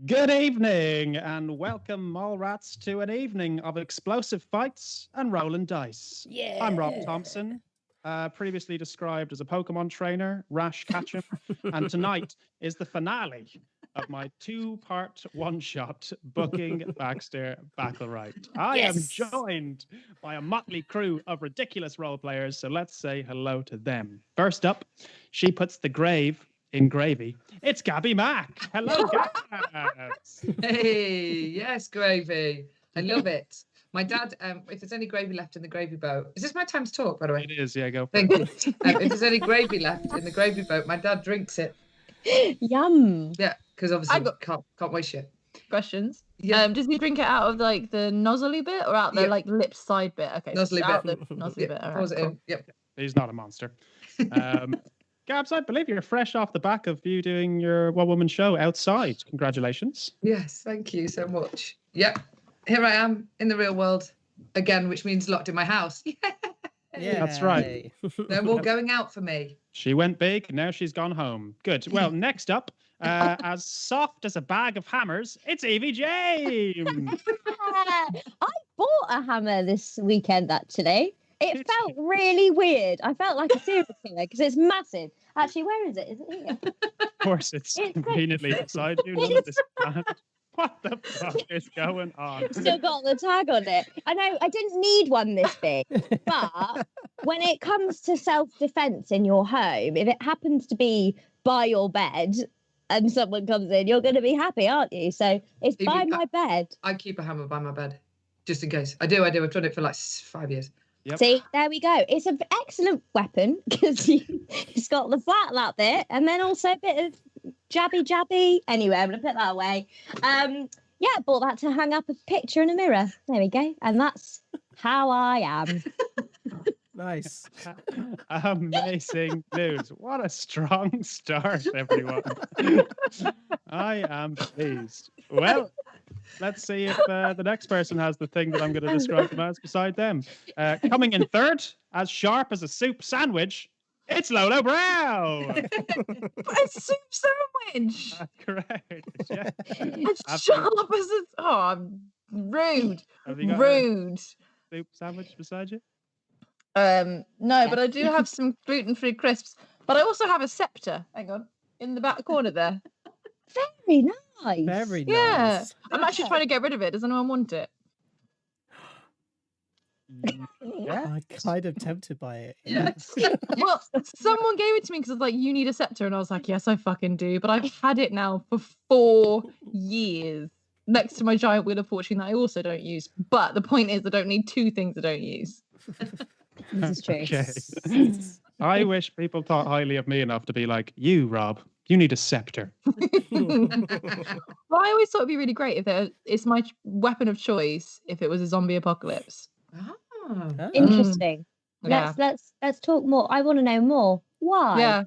Good evening and welcome Mallrats to an evening of explosive fights and rolling dice. Yeah. I'm Rob Thompson, previously described as a Pokemon trainer, Rash Ketchum, and tonight is the finale of my two-part one-shot booking Baxter Backlerite. I am joined by a motley crew of ridiculous role players, so let's say hello to them. First up, she puts the grave in gravy. It's Gabby Mack. Hello, Gabs. Hey, yes, gravy. I love it. My dad, if there's any gravy left in the gravy boat, is this my time to talk, by the way? It is, yeah, go for Thank it. you. If there's any gravy left in the gravy boat, my dad drinks it. Yum. Yeah, because obviously can't waste shit. Questions? Yeah. Does he drink it out of like the nozzly bit or out the like lip side bit? Okay, Nozzly so out bit. the nozzly Yeah, bit. All pours right, it cool. in. Yep. He's not a monster. Gabs, I believe you're fresh off the back of you doing your one-woman show outside. Congratulations. Yes, thank you so much. Yep. Here I am in the real world again, which means locked in my house. Yeah, That's right. No more going out for me. She went big, now she's gone home. Good. Well, next up, as soft as a bag of hammers, it's Evie James. I bought a hammer this weekend, actually. It felt really weird. I felt like a serial killer because it's massive. Actually, where is it? Is it here? Of course, it's conveniently beside you. None of this planned. What the fuck is going on? Still got the tag on it. I know I didn't need one this big, but when it comes to self-defense in your home, if it happens to be by your bed and someone comes in, you're going to be happy, aren't you? So it's Even by my bed. I keep a hammer by my bed, just in case. I do. I've done it for like 5 years. Yep. See, there we go. It's an excellent weapon because it's got the flat lap bit and then also a bit of jabby. Anyway, I'm going to put that away. Yeah, bought that to hang up a picture in a mirror. There we go. And that's how I am. Nice. Amazing news. What a strong start, everyone. I am pleased. Well, let's see if the next person has the thing that I'm going to describe them as beside them. Coming in third, as sharp as a soup sandwich, it's Lolo Brown. A soup sandwich. That's correct. Yeah. As sharp as it's... Oh, rude. Have you got Rude. a soup sandwich beside you? No, but I do have some gluten-free crisps. But I also have a scepter. Hang on. In the back corner there. Very nice. Very Yeah. nice. I'm actually trying to get rid of it. Does anyone want it? Yeah. I'm kind of tempted by it. Yes. Well, someone gave it to me because I was like, you need a scepter. And I was like, yes, I fucking do. But I've had it now for 4 years next to my giant wheel of fortune that I also don't use. But the point is, I don't need 2 things I don't use. This is true. Okay. I wish people thought highly of me enough to be like, you, Rob, you need a scepter. Well, I always thought it'd be really great if it's my weapon of choice if it was a zombie apocalypse. Ah. Interesting. Yeah. Let's talk more. I want to know more. Why? Yeah.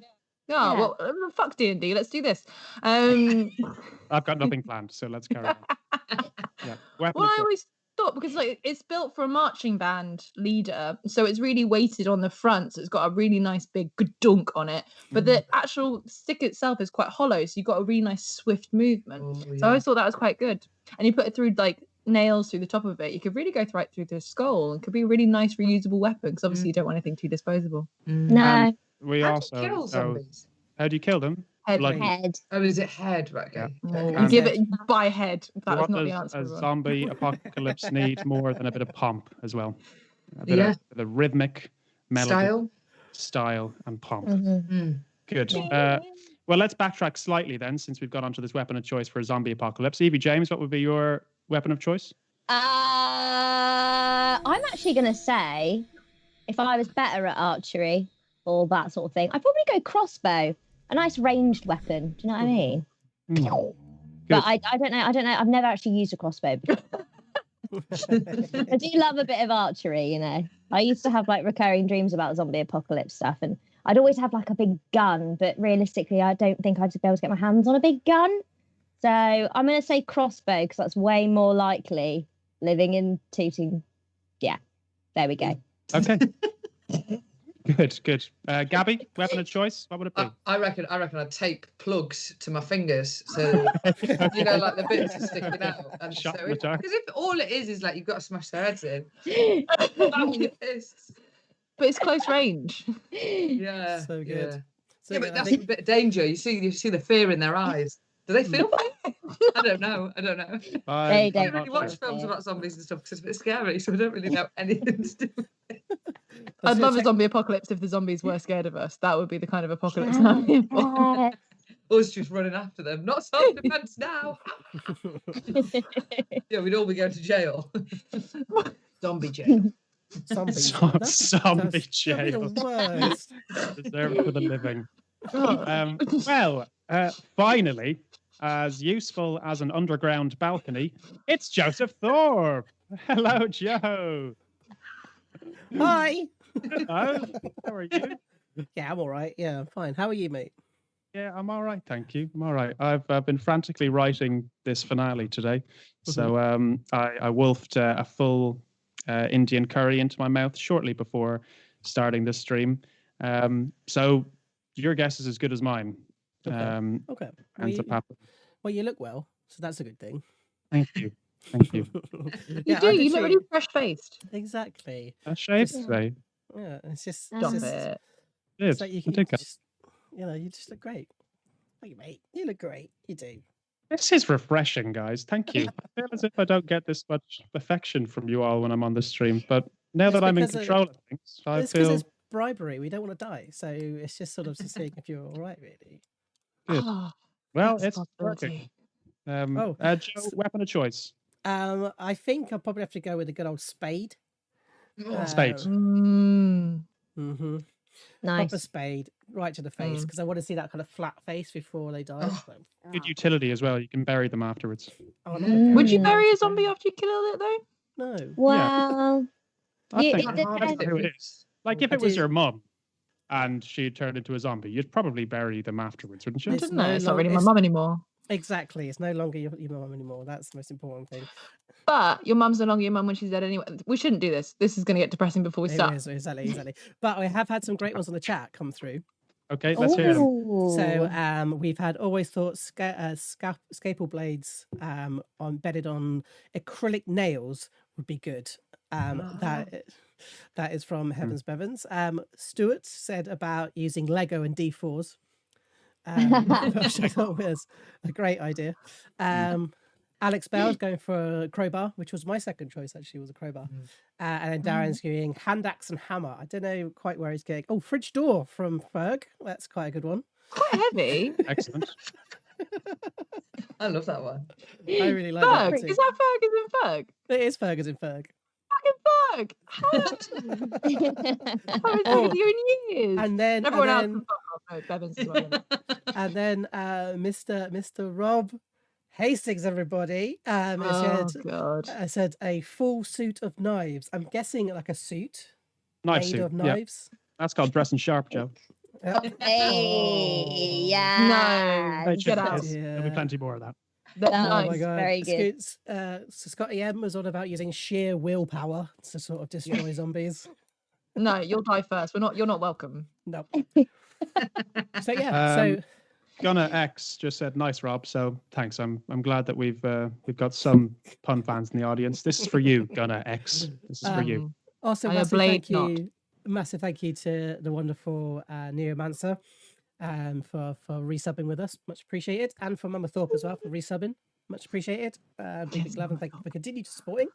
Well, fuck D&D. Let's do this. I've got nothing planned, so let's carry on. Yeah. Weapon Well, of I choice. always thought because like it's built for a marching band leader, so it's really weighted on the front, so it's got a really nice big dunk on it. But the actual stick itself is quite hollow, so you've got a really nice swift movement. Oh, So yeah. I always thought that was quite good. And you put it through like nails through the top of it, you could really go right through the skull and could be a really nice reusable weapon because obviously you don't want anything too disposable. No. We How also do you kill zombies? How do you kill them? Head. Bloody. Head. Oh, is it head? Right, okay. You give it by head. That was What not the does answer. a everyone. zombie apocalypse need more than a bit of pomp as well? A bit of rhythmic melody, style and pomp. Good. Well, let's backtrack slightly then, since we've got onto this weapon of choice for a zombie apocalypse. Evie James, what would be your weapon of choice? I'm actually going to say, if I was better at archery or that sort of thing, I'd probably go crossbow. A nice ranged weapon. Do you know what I mean? But I don't know. I've never actually used a crossbow before. I do love a bit of archery, you know. I used to have like recurring dreams about zombie apocalypse stuff, and I'd always have like a big gun, but realistically, I don't think I'd be able to get my hands on a big gun. So I'm going to say crossbow because that's way more likely living in Tooting. Yeah, there we go. Okay. Good, good. Gabby, weapon of choice. What would it be? I reckon I'd tape plugs to my fingers, so you know, like the bits are sticking out. And so, Shot in the dark. because if all it is like you've got to smash their heads in, that with your fists. But it's close range. Yeah, So good. Yeah, So yeah, good. but I that's think a bit of danger. You see the fear in their eyes. Do they feel fear? I don't know. They I I'm don't don't really not watch sure. films about zombies and stuff because it's a bit scary, so I don't really know anything to do. I'd gonna love a check- zombie apocalypse if the zombies were scared of us. That would be the kind of apocalypse I'm in for. Us just running after them. Not self-defense now. Yeah, we'd all be going to jail. Zombie jail. zombies. Zombie That'd be jail. the worst. Reserved for the living. Oh. Finally, as useful as an underground balcony, it's Joseph Thorpe. Hello, Joe. Hi. Hello. How are you? Yeah, I'm all right. Yeah, I'm fine. How are you, mate? Yeah, I'm all right, thank you. I'm all right. I've been frantically writing this finale today, so I wolfed a full Indian curry into my mouth shortly before starting this stream. So your guess is as good as mine. Okay. Okay. Ends up happening. Well, you look well, so that's a good thing. Thank you. Thank you. You do. You look really fresh-faced. Exactly. A shave Just- today. Yeah, it's just. Stop it's just- it. It's Good. like you I can think just, you just look great. Thank you, mate. You look great. You do. this is refreshing, guys. Thank you. I feel as if I don't get this much affection from you all when I'm on the stream, but now It's that I'm in because of- control of things, I It's because feel it's bribery. We don't want to die, so it's just sort of seeing if you're all right, really. good. Oh, Well, that's it's working. possibility. Joe, weapon of choice. I think I'll probably have to go with a good old spade. Spade. Mm-hmm. Nice. Proper spade, right to the face, because I want to see that kind of flat face before they die. Oh. So. Good utility as well. You can bury them afterwards. Oh, I'm not gonna Would you Mm. bury a zombie after you killed it, though? No. Well, I You- think it that's depends. who it is. Like if I it was do- your mum and she turned into a zombie, you'd probably bury them afterwards, wouldn't you? I It's don't know. no It's not really my it's- mum anymore. Exactly. It's no longer your mum anymore. That's the most important thing. But your mum's no longer your mum when she's dead anyway. We shouldn't do this. This is going to get depressing before we It start. is, exactly. But I have had some great ones on the chat come through. Okay, let's hear them. So we've had always thought scalpel blades embedded on acrylic nails would be good. That is from Heavens Bevans. Stuart said about using Lego and D4s. Which I thought was a great idea. Alex Bell's going for a crowbar, which was my second choice, actually, was a crowbar. And then Darren's going hand axe and hammer. I don't know quite where he's going. Oh, fridge door from Ferg. That's quite a good one. Quite heavy. Excellent. I love that one. I really like that. Ferg. Too. Is that Fergus and Ferg? It is Ferg as in Ferg. Fucking Ferg. How haven't Oh. seen you in years. And then, Everyone else. and then, No, Bevins as well. and then Mr. Rob Hastings, everybody. Oh, God. Said a full suit of knives. I'm guessing like a suit Knife made suit. of Yeah, knives. that's called dressing sharp, Joe. Hey, yeah. No, Right, get Joe, out. yes, There'll be Yeah. plenty more of that. That's Oh Oh nice. my god! very good. So Scotty M was on about using sheer willpower to sort of destroy zombies. No, you'll die first. You're not welcome. No. So yeah. So Gunna X just said, "Nice, Rob." So thanks. I'm glad that we've got some pun fans in the audience. This is for you, Gunna X. This is for you. also I massive blade thank you, massive thank you to the wonderful Neomancer for resubbing with us. Much appreciated, and for Mama Thorpe as well for resubbing. Much appreciated. Big love and thank you for continued supporting.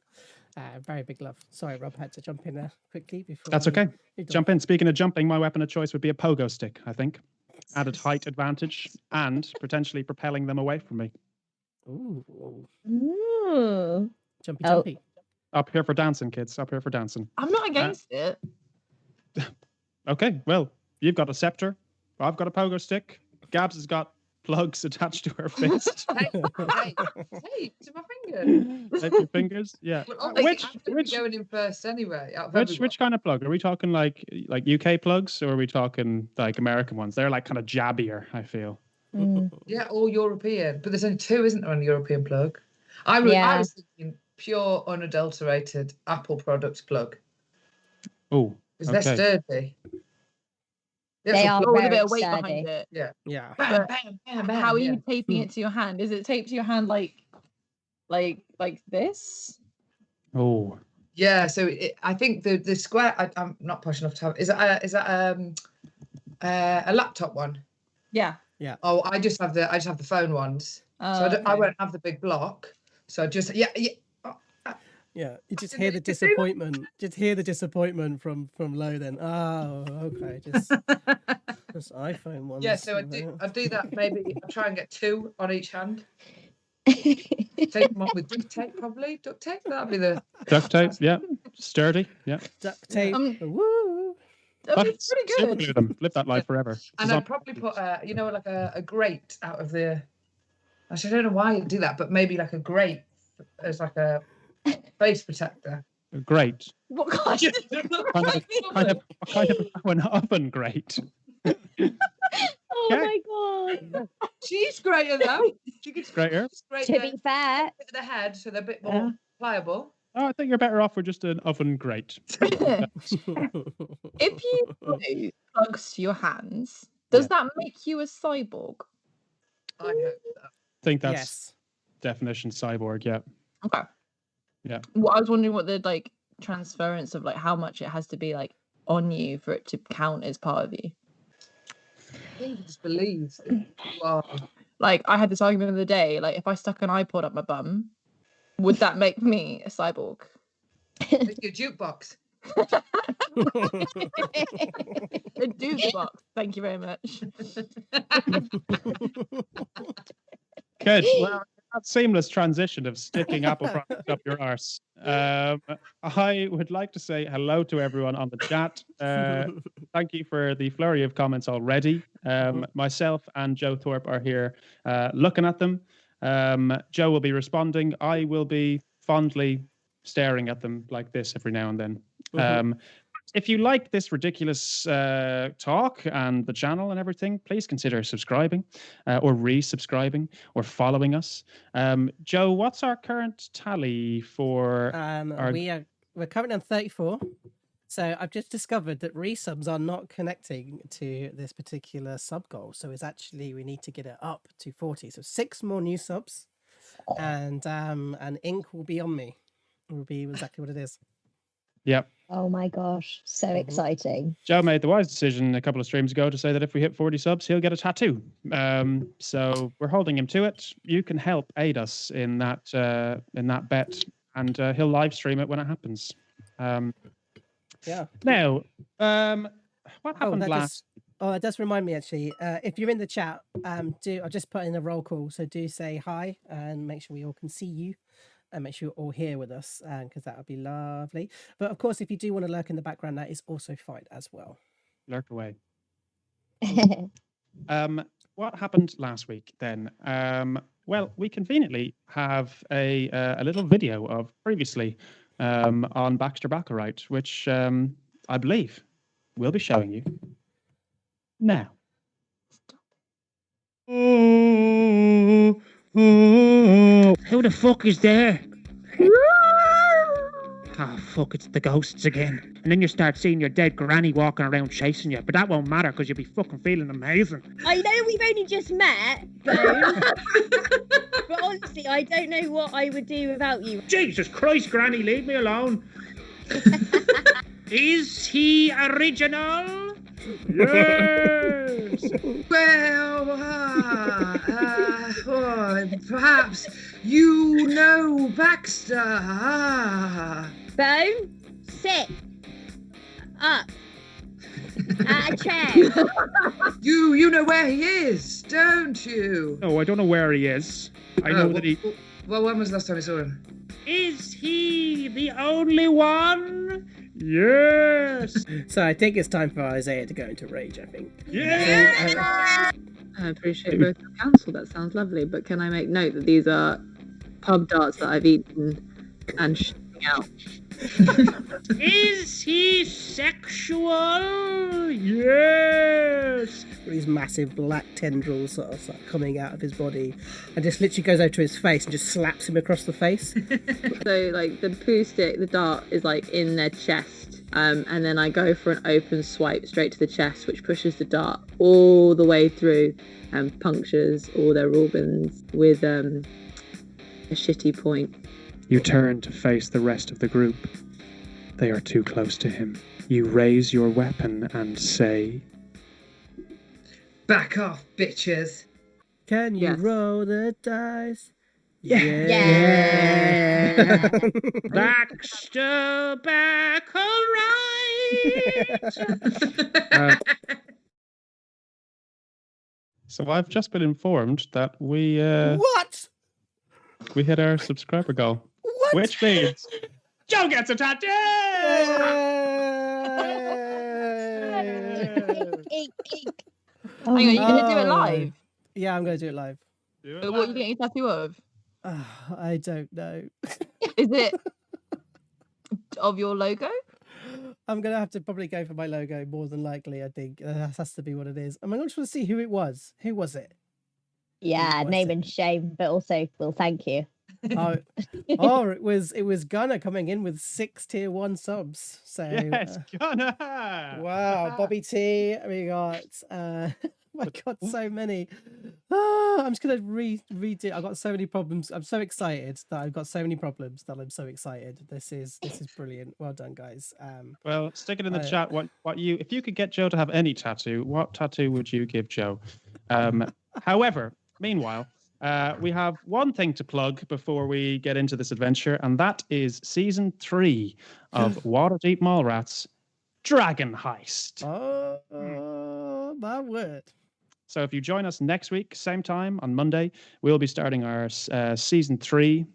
Very big love. Sorry, Rob, had to jump in there quickly before. That's okay. Jump in. Speaking of jumping, my weapon of choice would be a pogo stick. I think added height advantage and potentially propelling them away from me. Ooh, Ooh. jumpy, Oh. jumpy. Up here for dancing, kids. Up here for dancing. I'm not against it. Okay. Well, you've got a scepter. I've got a pogo stick. Gabs has got plugs attached to her fist. Hey, to my finger. Like your fingers. Yeah. Well, obviously, I'm gonna which be going in first anyway. Out of everyone. which kind of plug? Are we talking like UK plugs or are we talking like American ones? They're like kind of jabbier, I feel. Mm. Yeah, all European. But there's only two, isn't there, on a European plug? I was thinking pure, unadulterated Apple product plug. Oh, Because they're okay. sturdy. They are Or with a very bit of weight sturdy. behind it. Yeah. Yeah. Bam, But bam, bam, bam. How are yeah. you taping it to your hand? Is it taped to your hand like this? Oh, Yeah, so I think the square. I'm not posh enough to have. Is that a laptop one? Yeah. Oh, I just have the phone ones. So I won't have the big block. So just yeah. Yeah, you just didn't hear the need to do that. disappointment. Just hear the disappointment from Lo. Then, oh, okay, just iPhone ones. Yeah, so I do that. Maybe I try and get 2 on each hand. Tape Tape them on with duct tape, probably duct tape. That'd be the duct tape. Yeah, sturdy. Yeah. duct tape. Um, Woo! That'd be But pretty super good. glue them. Live that life forever. And I'd probably put like a grate out of the. Actually, I don't know why I'd do that, but maybe like a grate as like a face protector. Great. What kind? Kind of an oven grate. Oh Okay. my god. She's greater though. She could Greater. grate To be fair, the head so they're a bit more pliable. Oh, I think you're better off with just an oven grate. If you glue plugs to your hands, does that make you a cyborg? I hope so. I think that's Yes. definition cyborg. Yeah. Okay. Yeah. Well, I was wondering what the like transference of like how much it has to be like on you for it to count as part of you. I think you just believe that you are. Like I had this argument the other day. Like if I stuck an iPod up my bum, would that make me a cyborg? It's your jukebox. A jukebox. Thank you very much. Good. Well, that seamless transition of sticking apple products up your arse. I would like to say hello to everyone on the chat. Thank you for the flurry of comments already. Myself and Joe Thorpe are here looking at them. Joe will be responding. I will be fondly staring at them like this every now and then. If you like this ridiculous talk and the channel and everything, please consider subscribing or resubscribing or following us. Joe, what's our current tally for We're currently on 34. So I've just discovered that resubs are not connecting to this particular sub goal. So it's actually we need to get it up to 40. So 6 more new subs, and ink will be on me. It will be exactly what it is. Yep. oh my gosh, so exciting. Joe made the wise decision a couple of streams ago to say that if we hit 40 subs, he'll get a tattoo. So we're holding him to it. You can help aid us in that bet, and he'll live stream it when it happens. Yeah. Now, what happened last? That does remind me actually. If you're in the chat, I'll just put in a roll call. So do say hi and make sure we all can see you. And make sure you're all here with us, because that would be lovely. But of course, if you do want to lurk in the background, that is also fine as well. Lurk away. What happened last week then? Well, we conveniently have a little video of previously on Baxter Backlerite, which I believe we'll be showing you now. Who the fuck is there? Oh, fuck, it's the ghosts again. And then you start seeing your dead granny walking around chasing you, but that won't matter because you'll be fucking feeling amazing. I know we've only just met, Bo, but honestly, I don't know what I would do without you. Jesus Christ, Granny, leave me alone. Is he original? Yes! Well, perhaps you know Baxter. Bo, sit up at a chair. You know where he is, don't you? No, I don't know where he is. I know that he... Well, when was the last time you saw him? Is he the only one? Yes! So I think it's time for Isaiah to go into rage, I think. Yeah! I appreciate both the counsel. That sounds lovely. But can I make note that these are pub darts that I've eaten and shitting out? Is he sexual? Yes! These massive black tendrils sort of start coming out of his body, and just literally goes over to his face and just slaps him across the face. So, like, the poo stick, the dart is, like, in their chest. And then I go for an open swipe straight to the chest, which pushes the dart all the way through and punctures all their organs with a shitty point. You turn to face the rest of the group. They are too close to him. You raise your weapon and say, Back off, bitches. Can you Yes. roll the dice? Yeah. Baxter Backlerite! So I've just been informed that we What? hit our subscriber goal, What? which means Joe gets a tattoo. Oh, Hang on, you're going to do it Oh. live? Yeah, I'm going to do it live. But what are you getting a tattoo of? I don't know. Is it of your logo? I'm going to have to probably go for my logo more than likely, I think. That has to be what it is. I'm not trying to see who it was. Who was it? yeah, What's name it? and shame, but also, well, thank you. Oh, it was Gunnar coming in with 6 tier 1 subs. So Yes, Gunnar. wow, Bobby T. We got I got so many. I'm just gonna redo. I've got so many problems. I'm so excited that I've got so many problems that I'm so excited. This is brilliant. Well done, guys. Well, stick it in the I- chat. What you, if you could get Joe to have any tattoo, what tattoo would you give Joe? However, meanwhile, we have one thing to plug before we get into this adventure, and that is season 3 of Waterdeep Mallrats, Dragonheist. Oh, my word. So if you join us next week, same time on Monday, we'll be starting our season 3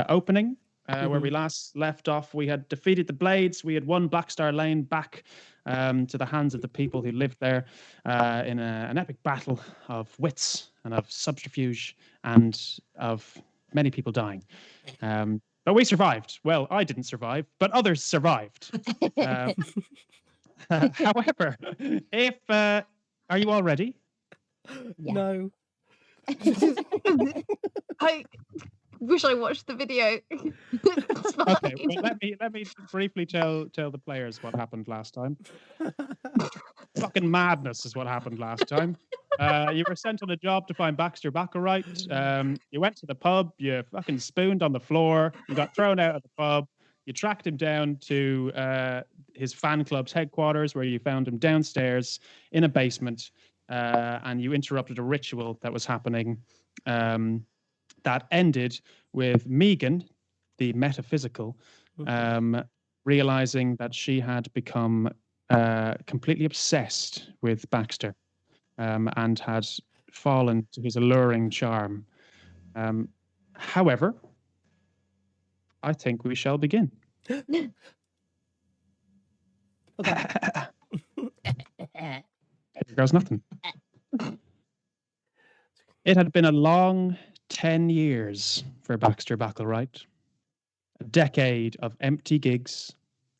opening. Where we last left off, we had defeated the Blades. We had won Blackstar Lane back to the hands of the people who lived there in an epic battle of wits and of subterfuge and of many people dying. But we survived. Well, I didn't survive, but others survived. However, if are you all ready? Yeah. No. I wish I watched the video. It's Okay, fine. well, let me briefly tell the players what happened last time. Fucking madness is what happened last time. You were sent on a job to find Baxter Backlerite. You went to the pub. You fucking spooned on the floor. You got thrown out of the pub. You tracked him down to his fan club's headquarters, where you found him downstairs in a basement, and you interrupted a ritual that was happening. That ended with Meegan, the metaphysical, realizing that she had become completely obsessed with Baxter and had fallen to his alluring charm. However, I think we shall begin. Okay. There goes nothing. It had been a long 10 years for Baxter Backlerite. A decade of empty gigs,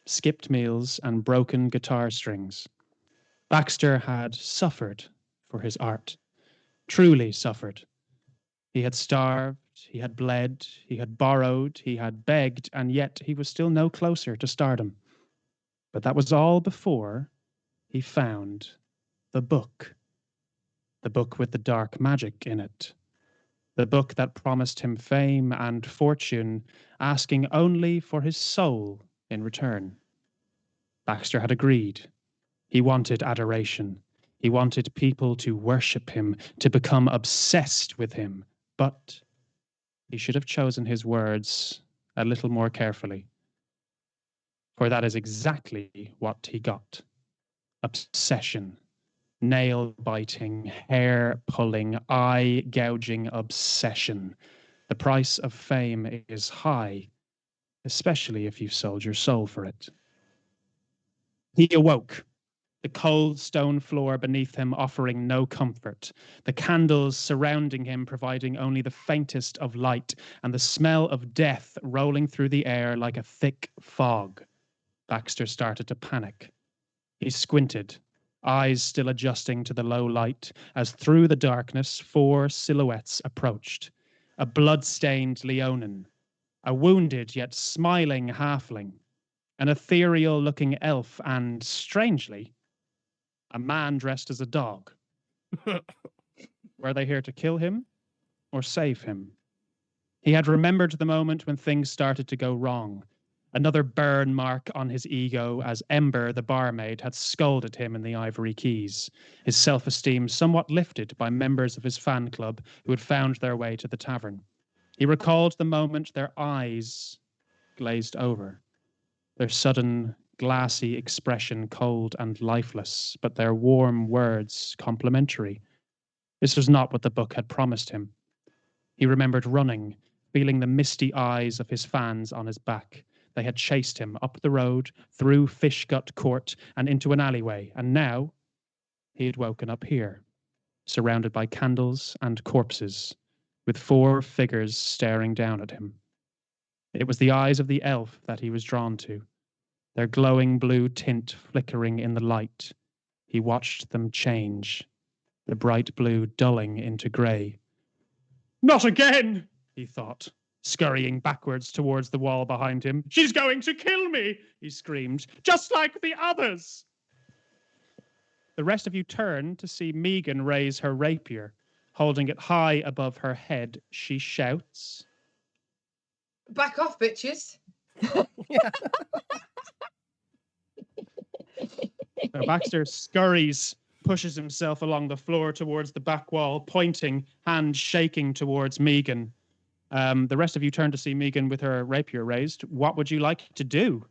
skipped meals, and broken guitar strings. Baxter had suffered for his art, truly suffered. He had starved, he had bled, he had borrowed, he had begged, and yet he was still no closer to stardom. But that was all before he found the book with the dark magic in it. The book that promised him fame and fortune, asking only for his soul in return. Baxter had agreed. He wanted adoration. He wanted people to worship him, to become obsessed with him. But he should have chosen his words a little more carefully. For that is exactly what he got. Obsession. Nail-biting, hair-pulling, eye-gouging obsession. The price of fame is high, especially if you've sold your soul for it. He awoke, the cold stone floor beneath him offering no comfort, the candles surrounding him providing only the faintest of light, and the smell of death rolling through the air like a thick fog. Baxter started to panic. He squinted, eyes still adjusting to the low light, as through the darkness 4 silhouettes approached. A blood-stained Leonin, a wounded yet smiling halfling, an ethereal-looking elf, and, strangely, a man dressed as a dog. Were they here to kill him or save him? He had remembered the moment when things started to go wrong. Another burn mark on his ego as Ember, the barmaid, had scolded him in the Ivory Keys, his self-esteem somewhat lifted by members of his fan club who had found their way to the tavern. He recalled the moment their eyes glazed over, their sudden glassy expression cold and lifeless, but their warm words complimentary. This was not what the book had promised him. He remembered running, feeling the misty eyes of his fans on his back. They had chased him up the road, through Fishgut Court, and into an alleyway, and now he had woken up here, surrounded by candles and corpses, with 4 figures staring down at him. It was the eyes of the elf that he was drawn to, their glowing blue tint flickering in the light. He watched them change, the bright blue dulling into grey. Not again, he thought, scurrying backwards towards the wall behind him. She's going to kill me, he screamed, just like the others. The rest of you turn to see Meegan raise her rapier. Holding it high above her head, she shouts, Back off, bitches. Now Baxter scurries, pushes himself along the floor towards the back wall, pointing, hand shaking towards Meegan. The rest of you turn to see Meegan with her rapier raised. What would you like to do?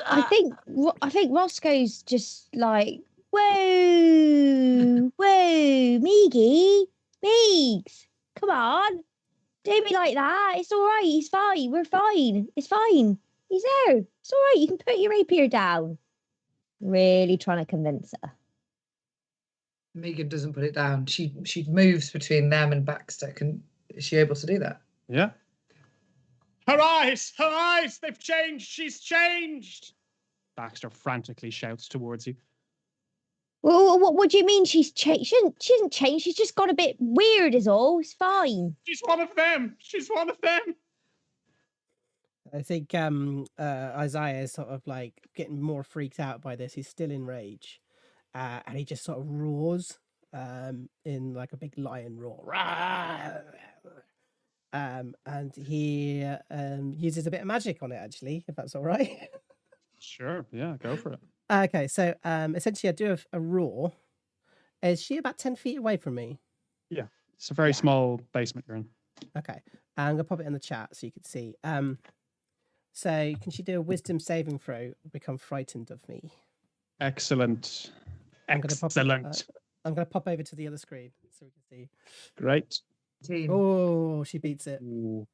I think Roscoe's just like, whoa, Meegie, Meegs, come on, don't be like that. It's all right. He's fine. We're fine. It's fine. He's there. It's all right. You can put your rapier down. Really trying to convince her. Meegan doesn't put it down. She moves between them and Baxter. Is she able to do that? Yeah. Her eyes, they've changed. She's changed. Baxter frantically shouts towards you. Well, what do you mean she's changed? She hasn't changed. She's just got a bit weird is all. It's fine. She's one of them. I think Isaiah is sort of like getting more freaked out by this. He's still in rage. And he just sort of roars in like a big lion roar. And he uses a bit of magic on it, actually, if that's all right. Sure, yeah, go for it. Okay, so essentially I do a roar. Is she about 10 feet away from me? Yeah, it's a very small basement you're in. Okay, I'm going to pop it in the chat so you can see. So can she do a wisdom saving throw, become frightened of me? Excellent. I'm going to pop over to the other screen so we can see. Great. Oh, she beats it. Ooh.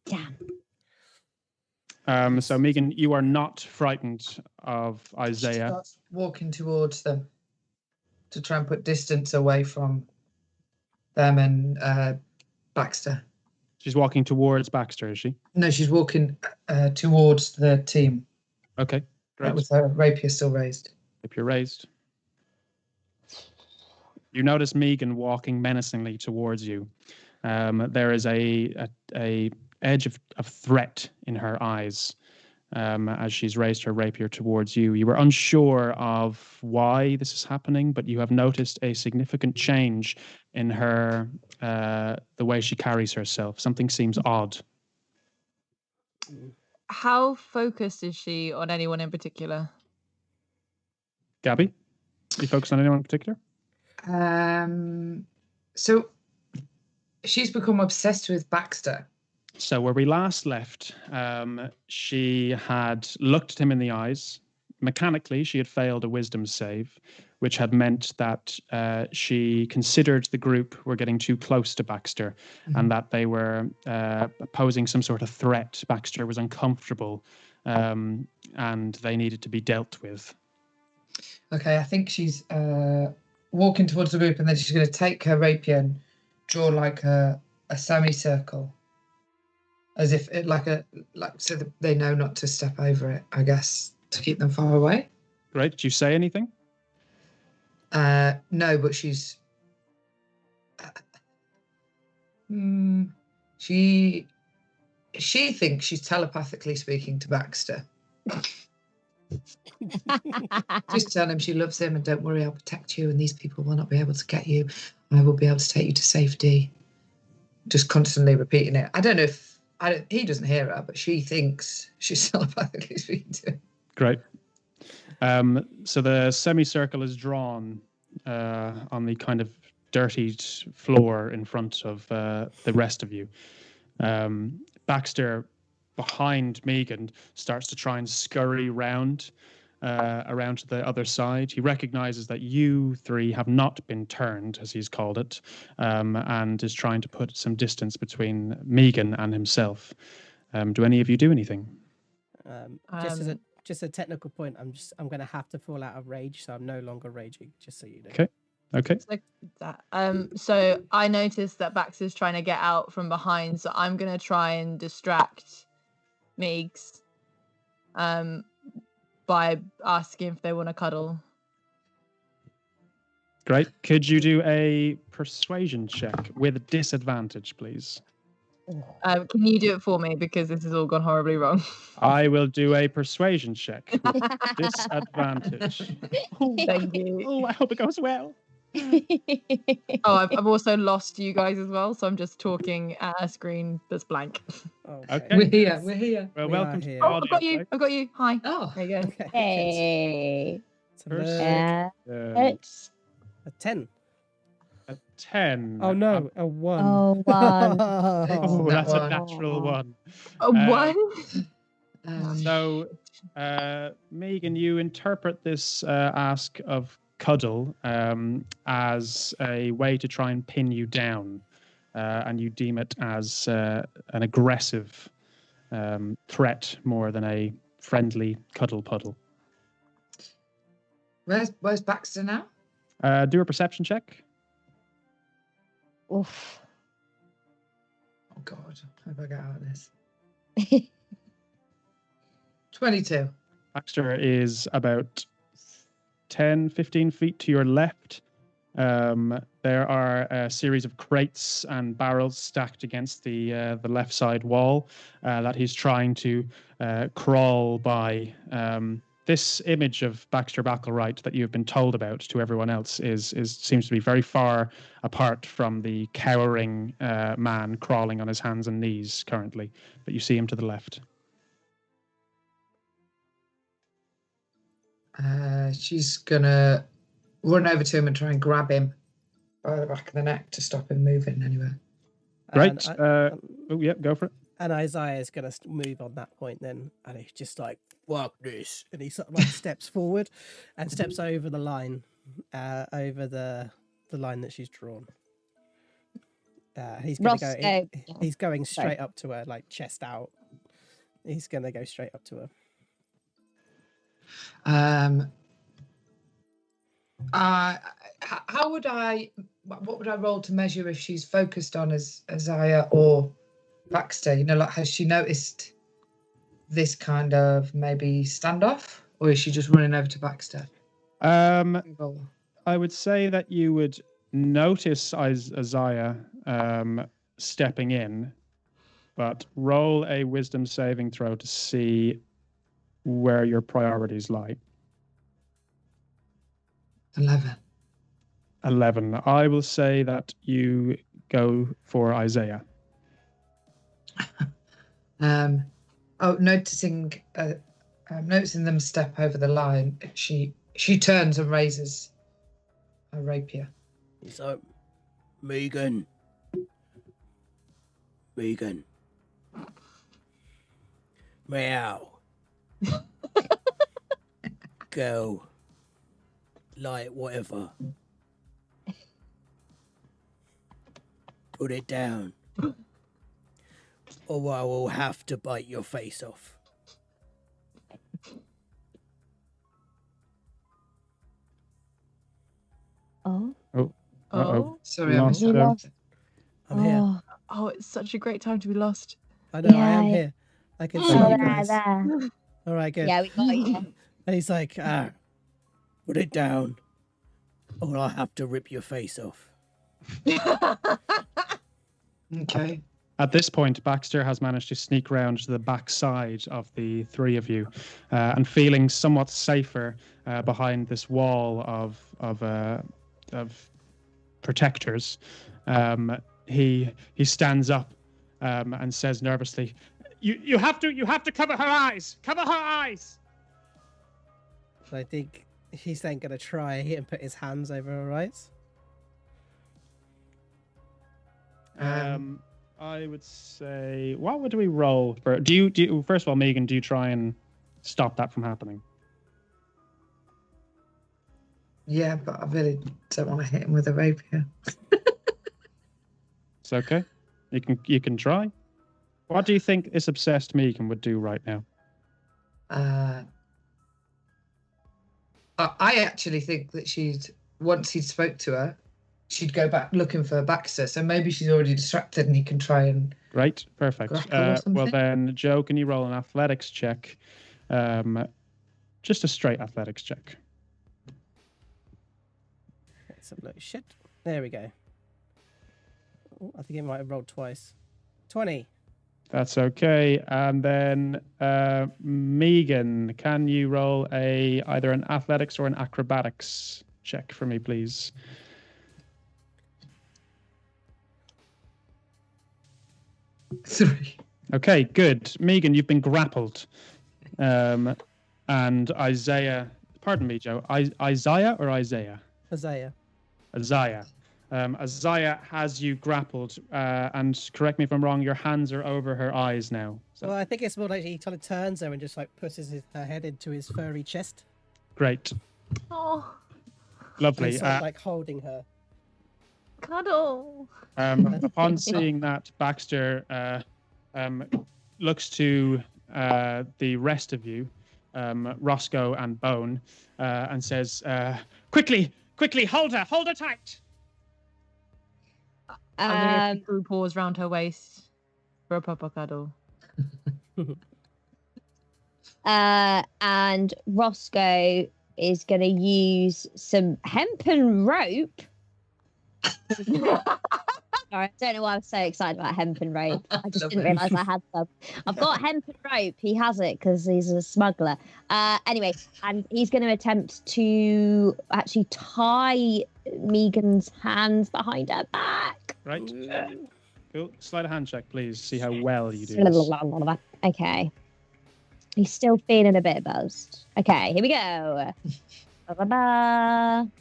Damn. So Meegan, you are not frightened of Isaiah. She starts walking towards them to try and put distance away from them and Baxter. She's walking towards Baxter, is she? No, she's walking towards the team. Okay, great. With her rapier still raised. Rapier raised. You notice Meegan walking menacingly towards you. There is a edge of threat in her eyes as she's raised her rapier towards you. You were unsure of why this is happening, but you have noticed a significant change in her, the way she carries herself. Something seems odd. How focused is she on anyone in particular? Gabby, you focused on anyone in particular? So she's become obsessed with Baxter. So where we last left, she had looked at him in the eyes. Mechanically, she had failed a wisdom save, which had meant that she considered the group were getting too close to Baxter and that they were posing some sort of threat. Baxter was uncomfortable and they needed to be dealt with. Okay, I think she's walking towards the group and then she's going to take her rapier and draw like a semicircle. As if it so that they know not to step over it, I guess, to keep them far away. Great. Did you say anything? No, but she she thinks she's telepathically speaking to Baxter. Just tell him she loves him and don't worry, I'll protect you and these people will not be able to get you. I will be able to take you to safety. Just constantly repeating it. I don't know if he doesn't hear her, but she thinks she's telepathically speaking to him. Great. So the semicircle is drawn on the kind of dirtied floor in front of the rest of you. Baxter, behind Meegan, starts to try and scurry around to the other side. He recognizes that you three have not been turned, as he's called it, and is trying to put some distance between Meegan and himself. Do any of you do anything? Just a technical point. I'm going to have to fall out of rage, so I'm no longer raging. Just so you know. Okay. So I noticed that Baxter's trying to get out from behind, so I'm going to try and distract Meegs by asking if they want to cuddle. Great. Could you do a persuasion check with a disadvantage, please? Can you do it for me, because this has all gone horribly wrong? I will do a persuasion check with disadvantage. Thank you. Oh, I hope it goes well. I've also lost you guys as well, so I'm just talking at a screen that's blank. Okay. We're here. Well, welcome to here. the Oh, I've got you. Hi. Oh, There you go. Okay. Hey. It's It's a 10. A 10. Oh no, a 1. oh one. Oh, that's a one. natural one. A one? So, Meegan, you interpret this ask of cuddle as a way to try and pin you down, and you deem it as an aggressive threat more than a friendly cuddle puddle. Where's Baxter now? Do a perception check. Oof. Oh God, how do I get out of this? 22. Baxter is about 10, 15 feet to your left. There are a series of crates and barrels stacked against the left side wall that he's trying to crawl by. This image of Baxter Backlerite that you've been told about to everyone else seems to be very far apart from the cowering man crawling on his hands and knees currently, but you see him to the left. She's gonna run over to him and try and grab him by the back of the neck to stop him moving anywhere. Right. And Go for it. And Isaiah is going to move on that point then, and he's just like, "Fuck this!" And he sort of like steps forward and steps over the line, over the line that she's drawn. He's going to go. He's going straight up to her, like chest out. He's going to go straight up to her. How would I? What would I roll to measure if she's focused on Isaiah or Baxter? You know, like, has she noticed this kind of maybe standoff, or is she just running over to Baxter? I would say that you would notice Isaiah stepping in, but roll a wisdom saving throw to see where your priorities lie. 11. I will say that you go for Isaiah. Noticing them step over the line, she turns and raises a rapier. He's like, Meegan. Meow. Go. Like whatever. Put it down. Or I will have to bite your face off. Oh. Sorry, I missed Lost, that. I'm here. Oh, it's such a great time to be lost. I know, I Yeah, am yeah. here. I can see Oh, you there, guys. there. All right, good. Yeah, we got you. And he's like, put it down, or I'll have to rip your face off. Okay. At this point, Baxter has managed to sneak round to the back side of the three of you, and feeling somewhat safer behind this wall of protectors, he stands up and says nervously, "You have to cover her eyes. Cover her eyes." So I think he's then going to try and put his hands over her eyes. I would say, what would we roll for? Do you first of all, Meegan, do you try and stop that from happening? Yeah, but I really don't want to hit him with a rapier. It's okay. You can try. What do you think this obsessed Meegan would do right now? I actually think that once he spoke to her, she'd go back looking for Baxter. So maybe she's already distracted and he can try and... Right, perfect. grapple or something. Well then, Joe, can you roll an athletics check? Just a straight athletics check. Let's have a look. Shit. There we go. Oh, I think it might have rolled twice. 20. That's okay. And then, Meegan, can you roll either an athletics or an acrobatics check for me, please? Three. Okay, good. Meegan, you've been grappled. And Isaiah, pardon me, Joe, Isaiah or Isaiah? Isaiah. Isaiah has you grappled, and correct me if I'm wrong, your hands are over her eyes now. So. Well, I think it's more like he kind of turns her and just like pushes her head into his furry chest. Great. Oh, Lovely. And sort of like holding her. cuddle. Upon seeing that, Baxter looks to the rest of you, Roscoe and Bone, and says, quickly, hold her tight. I'm gonna get through paws round her waist for a proper cuddle. And Roscoe is going to use some hempen rope. Sorry, I don't know why I was so excited about hempen rope. I just didn't realise I had some. I've got hempen rope. He has it because he's a smuggler. Anyway, and he's going to attempt to actually tie Meegan's hands behind her back. Right. Cool. Slide a hand check, please. See how well you do this. Okay. He's still feeling a bit buzzed. Okay, here we go. Ba-ba-ba.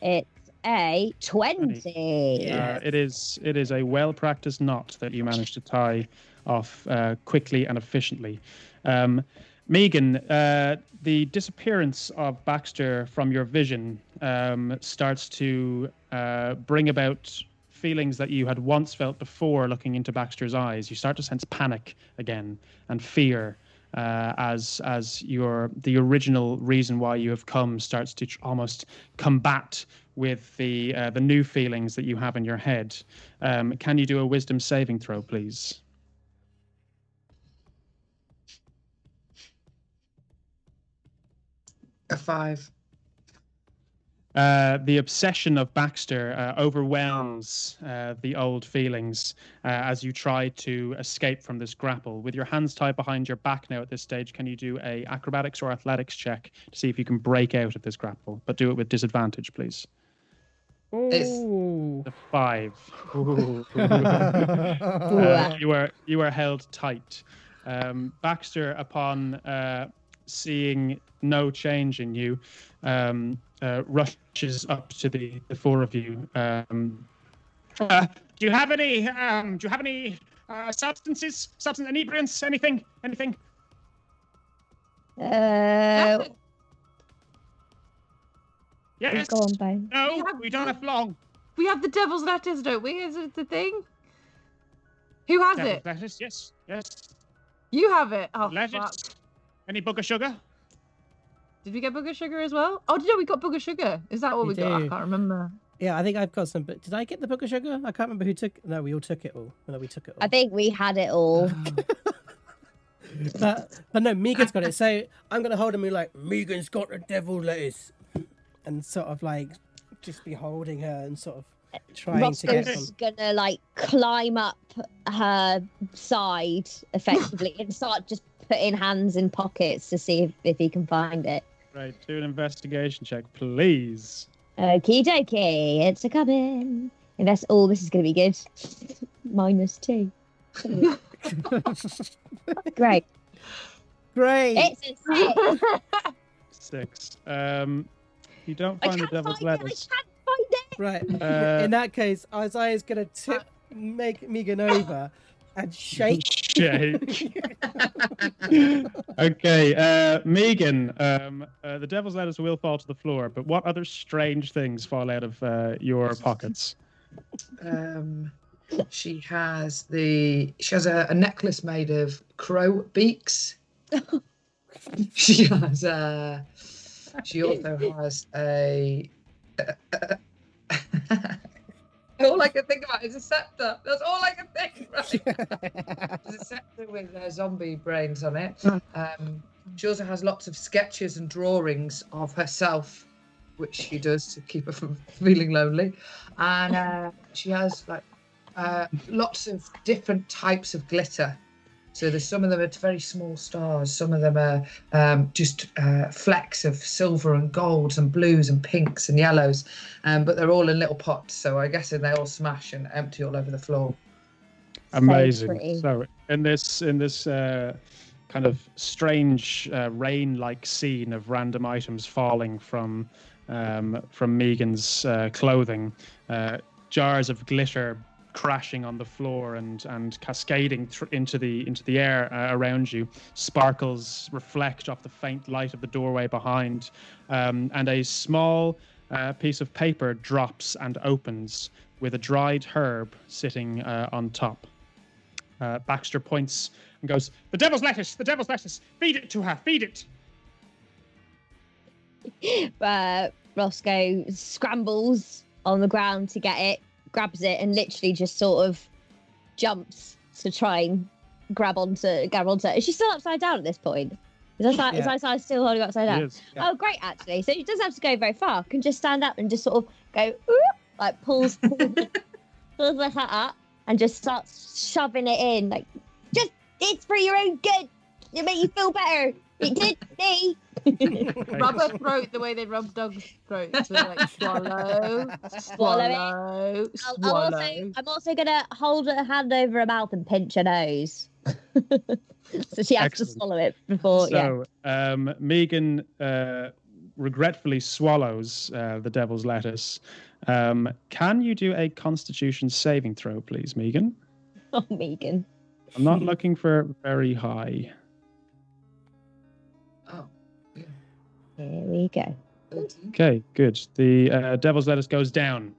It's a 20. It is a well-practiced knot that you managed to tie off quickly and efficiently. Meegan, the disappearance of Baxter from your vision starts to bring about feelings that you had once felt before looking into Baxter's eyes. You start to sense panic again and fear as the original reason why you have come starts to almost combat with the new feelings that you have in your head. Can you do a wisdom saving throw, please? A 5. The obsession of Baxter overwhelms the old feelings as you try to escape from this grapple. With your hands tied behind your back now at this stage, can you do a acrobatics or athletics check to see if you can break out of this grapple? But do it with disadvantage, please. Ooh. The 5. Ooh. You are held tight. Baxter, upon seeing no change in you, rushes up to the four of you. Do you have any substances, inebriants, anything? Yes. Go on, Bone. No, we don't have long. We have the devil's letters, don't we? Is it the thing? Who has it? Letters, yes. You have it. Oh, Letters. fuck. Any booger sugar? Did we get booger sugar as well? Oh, no, we got booger sugar. Is that what we got? I do. can't remember. Yeah, I think I've got some. But did I get the book of sugar? I can't remember who took. No, we all took it all. No, we took it all. I think we had it all. but no, Meegan's got it. So I'm gonna hold him and be like, Meegan's got the devil lettuce, and sort of like just be holding her and sort of. trying to get Roscoe's gonna like climb up her side effectively and start just putting hands in pockets to see if he can find it. Right, do an investigation check, please. Okie dokie, it's a coming. This is gonna be good. -2. Great. Great. It's a 6. 6. You don't find the devil's letters. I can't find it. Right. In that case, Isaiah's going to tip Meegan over and shake. Shake. Okay, Meegan, the devil's letters will fall to the floor, but what other strange things fall out of your pockets? She has a necklace made of crow beaks. She also has a. All I can think about is a scepter. That's all I can think. Right? There's a scepter with zombie brains on it. She also has lots of sketches and drawings of herself, which she does to keep her from feeling lonely. And she has lots of different types of glitter. So there's some of them are very small stars. Some of them are just flecks of silver and golds and blues and pinks and yellows. But they're all in little pots. So I guess they all smash and empty all over the floor. Amazing. So in this kind of strange rain-like scene of random items falling from Meegan's clothing, jars of glitter crashing on the floor and cascading into the air around you. Sparkles reflect off the faint light of the doorway behind, and a small piece of paper drops and opens with a dried herb sitting on top. Baxter points and goes, "The devil's lettuce! The devil's lettuce! Feed it to her! Feed it!" Roscoe scrambles on the ground to get it, grabs it, and literally just sort of jumps to try and grab onto it. Is she still upside down at this point? Is Isaiah still holding upside down? Yeah. Oh, great, actually. So she doesn't have to go very far. Can just stand up and just sort of go, like pulls the hat up and just starts shoving it in. Like, it's for your own good. It'll make you feel better. It did me. Rub her throat the way they rub dogs' throats. So like swallow. I'm also gonna hold her hand over her mouth and pinch her nose. So she has to swallow it before. So Meegan regretfully swallows the devil's lettuce. Can you do a Constitution saving throw, please, Meegan? Oh, Meegan. I'm not looking for very high. Oh. Here we go. Okay, good. The devil's lettuce goes down.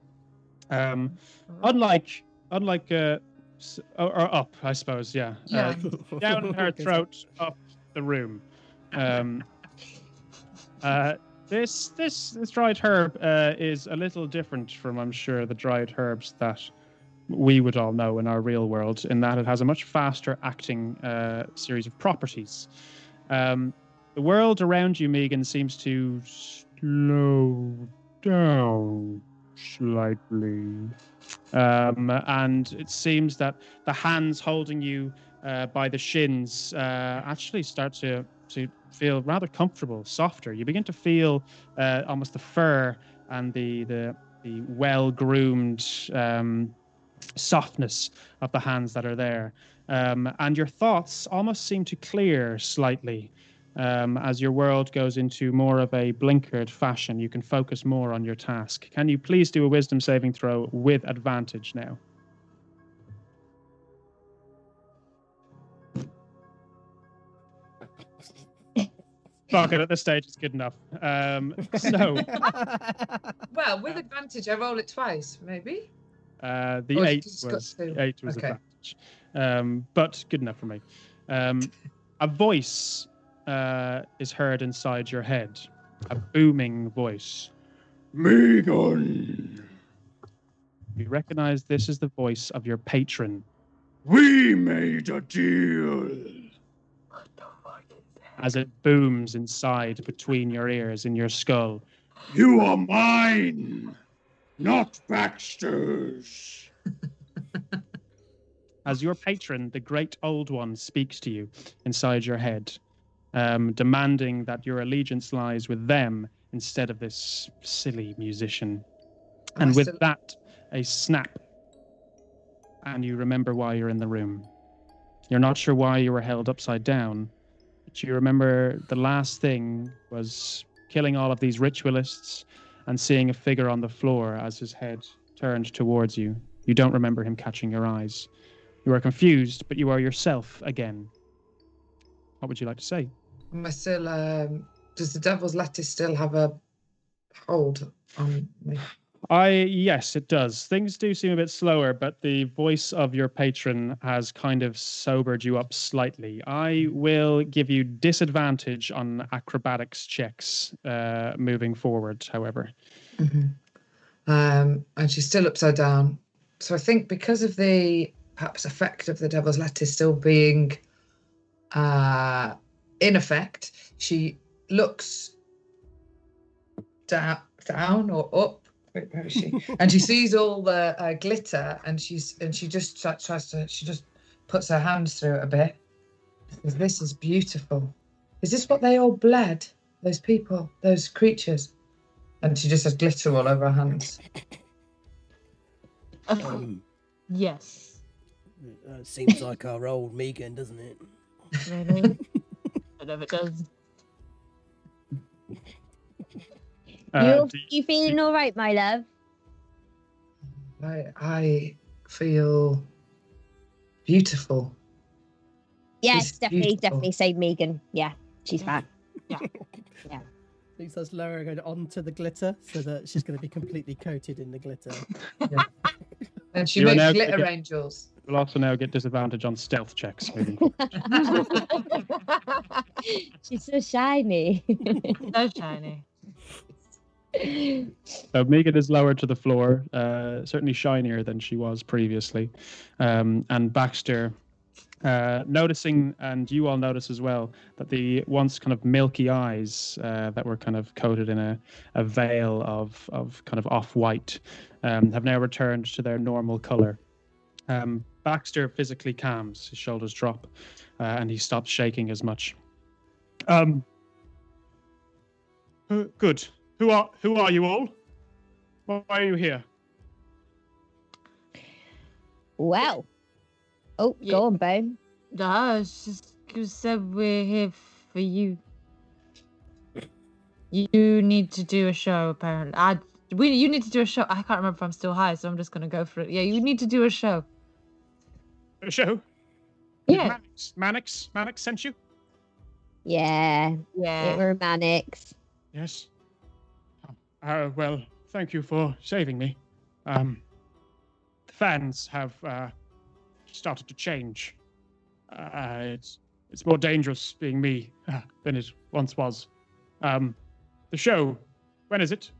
Unlike or up, I suppose. Yeah. Down her throat, up the room. This dried herb is a little different from, I'm sure, the dried herbs that we would all know in our real world, in that it has a much faster acting series of properties. The world around you, Meegan, seems to slow down slightly. And it seems that the hands holding you by the shins actually start to feel rather comfortable, softer. You begin to feel almost the fur and the well-groomed softness of the hands that are there. And your thoughts almost seem to clear slightly. As your world goes into more of a blinkered fashion, you can focus more on your task. Can you please do a wisdom saving throw with advantage now? Fuck it, at this stage it's good enough. Well, with advantage, I roll it twice, maybe. The 8 was okay. advantage. But good enough for me. A voice is heard inside your head, a booming voice. Meegan! You recognize this is the voice of your patron. We made a deal. What the fuck is that? As it booms inside between your ears in your skull. You are mine! Not Baxter's. As your patron, the Great Old One, speaks to you inside your head, demanding that your allegiance lies with them instead of this silly musician. And with that, a snap. And you remember why you're in the room. You're not sure why you were held upside down, but you remember the last thing was killing all of these ritualists and seeing a figure on the floor as his head turned towards you. You don't remember him catching your eyes. You are confused, but you are yourself again. What would you like to say? Am I still, does the Devil's Lettuce still have a hold on me? Yes, it does. Things do seem a bit slower, but the voice of your patron has kind of sobered you up slightly. I will give you disadvantage on acrobatics checks moving forward, however. And she's still upside down. So I think because of the perhaps effect of the Devil's Lettuce still being in effect, she looks down or up. Where is she? And she sees all the glitter, and she just she just puts her hands through it a bit. This is beautiful. Is this what they all bled? Those people, those creatures? And she just has glitter all over her hands. Yes. Seems like our old Meegan, doesn't it? Really? I don't know if it does. You feeling all right, my love? I feel beautiful. Yes, She's definitely beautiful. say Meegan. Yeah, she's fine. Yeah. Lisa's lowering her onto the glitter so that she's going to be completely coated in the glitter. And she You are makes now glitter gonna angels. We'll also now get disadvantage on stealth checks moving She's so shiny. So shiny. So Meegan is lowered to the floor, certainly shinier than she was previously. And Baxter, noticing, and you all notice as well, that the once kind of milky eyes that were kind of coated in a veil of kind of off-white have now returned to their normal color. Baxter physically calms, his shoulders drop, and he stops shaking as much. Good. Who are you all? Why are you here? Well. Oh, Yeah. go on, Bone. No, it's just you said we're here for you. You need to do a show, apparently. You need to do a show. I can't remember if I'm still high, so I'm just gonna go for it. Yeah, you need to do a show. A show? Yeah. Mannix sent you? Yeah. Yeah. It were Mannix. Yes. Well, thank you for saving me. The fans have started to change. It's more dangerous being me than it once was. The show, when is it?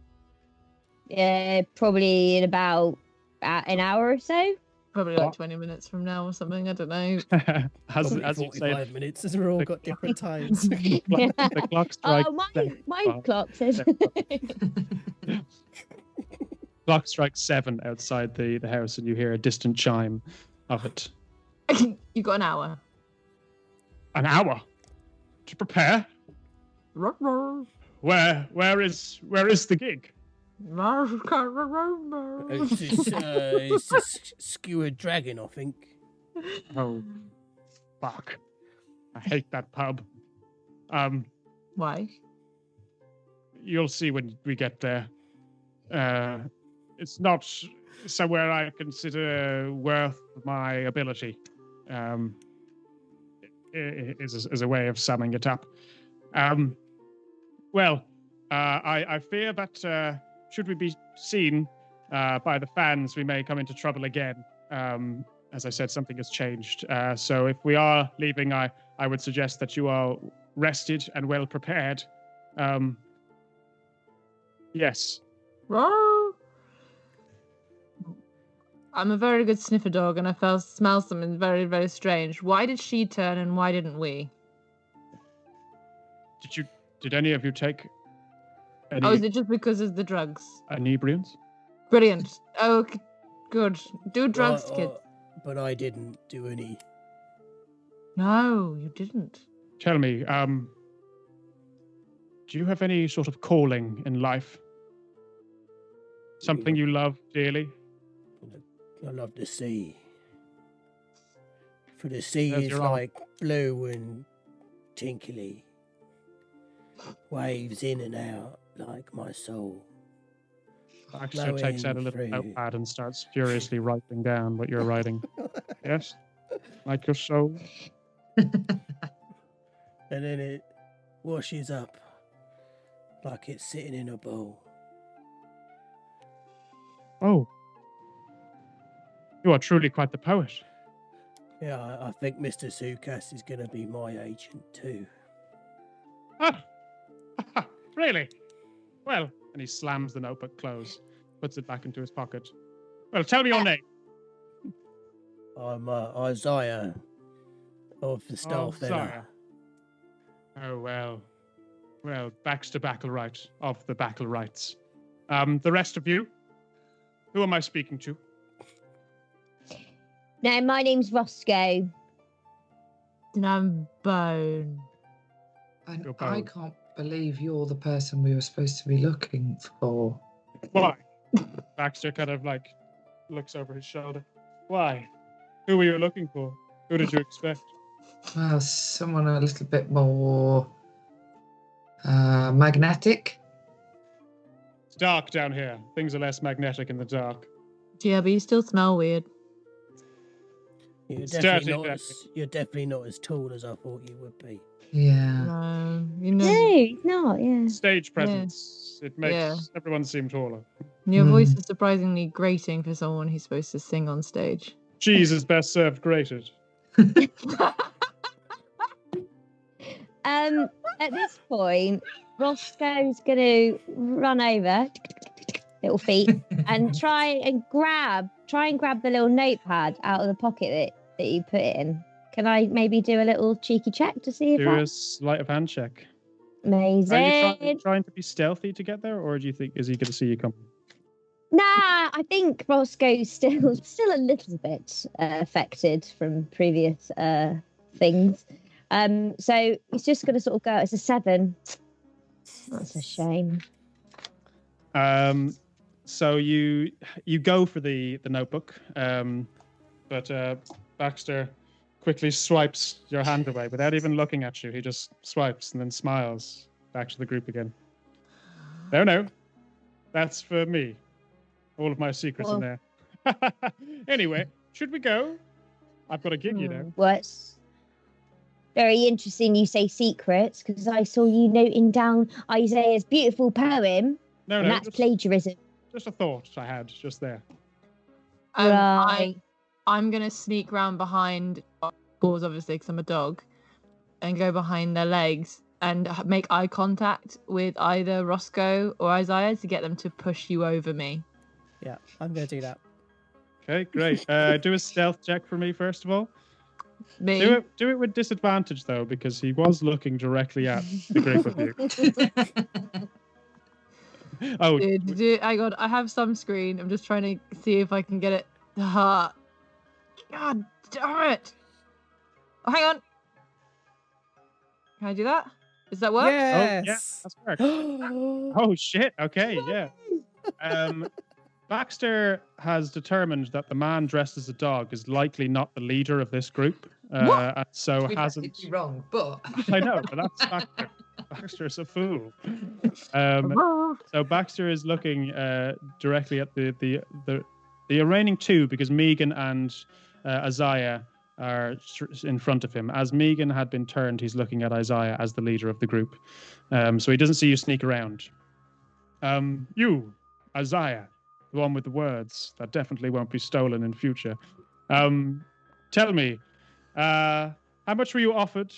Probably in about an hour or so. Probably like 20 minutes from now or something. I don't know. as Probably you 45 say, minutes, as we're all got different times. the clock strikes. My clock says. Clock strikes 7 outside the house, and you hear a distant chime of it. You got an hour. An hour to prepare. Where is the gig? It's this skewered dragon, I think. Oh, fuck! I hate that pub. Why? You'll see when we get there. It's not somewhere I consider worth my ability. Is a way of summing it up. Well, I fear that should we be seen by the fans, we may come into trouble again. As I said, something has changed. So if we are leaving, I would suggest that you are rested and well prepared. Yes. I'm a very good sniffer dog, and I smell something very, very strange. Why did she turn, and why didn't we? Did any of you take any Oh, is it just because of the drugs? inebriants? Brilliant. Oh, good. Do drugs, kid. But I didn't do any. No, you didn't. Tell me, do you have any sort of calling in life? Something you love dearly? I love the sea. For the sea There's is your like blue and tinkly. Waves in and out like my soul. Baxter takes out a little Flowing through. notepad and starts furiously writing down what you're writing. Yes? Like your soul? And then it washes up like it's sitting in a bowl. Oh. You are truly quite the poet. Yeah, I think Mr. Sukas is going to be my agent too. Ah! Really? Well, and he slams the notebook closed, puts it back into his pocket. Well, tell me your name. I'm Isaiah of the Starfeather. Isaiah. Oh, well. Well, Baxter Backlerite of the Backlerites. The rest of you? Who am I speaking to? No, my name's Roscoe. And I'm Bone. And Your I bone. can't believe you're the person we were supposed to be looking for. Why? Baxter kind of like looks over his shoulder. Why? Who were you looking for? Who did you expect? Well, someone a little bit more magnetic. It's dark down here. Things are less magnetic in the dark. Yeah, but you still smell weird. You're It's definitely, dirty, not you're definitely not as tall as I thought you would be. Yeah. No, you know, No, it's not. Yeah. Stage presence. It makes Yeah. everyone seem taller. your voice Hmm. is surprisingly grating for someone who's supposed to sing on stage. Cheese is best served grated. At this point, Roscoe's gonna run over, little feet, and try and grab the little notepad out of the pocket that you put it in. Can I maybe do a little cheeky check to see if Do a that's sleight of hand check. amazing? Are you trying to be stealthy to get there, or do you think is he going to see you coming? Nah, I think Roscoe's still a little bit affected from previous things. So he's just going to sort of go. It's a 7. That's a shame. So you go for the notebook, but Baxter quickly swipes your hand away without even looking at you. He just swipes and then smiles back to the group again. No, that's for me. All of my secrets in there. Anyway, should we go? I've got a gig, you know. Well, it's very interesting you say secrets because I saw you noting down Isaiah's beautiful poem. No, and that's plagiarism. Just a thought I had just there. Right. I'm gonna sneak round behind paws, obviously, because I'm a dog, and go behind their legs and make eye contact with either Roscoe or Isaiah to get them to push you over me. Yeah, I'm going to do that. Okay, great. Do a stealth check for me first of all. Me. Do it with disadvantage though, because he was looking directly at the group of you. Oh, Hang on, I have some screen. I'm just trying to see if I can get it. God damn it! Oh, hang on. Can I do that? Does that work? yeah, Yes. that's correct. Oh shit. Okay, yeah. Baxter has determined that the man dressed as a dog is likely not the leader of this group, and so We hasn't. might be wrong, but I know, but that's Baxter. Baxter's a fool. So Baxter is looking directly at the remaining two because Meegan and Isaiah are in front of him. As Meegan had been turned, he's looking at Isaiah as the leader of the group. So he doesn't see you sneak around. You, Isaiah, the one with the words that definitely won't be stolen in future. Tell me, how much were you offered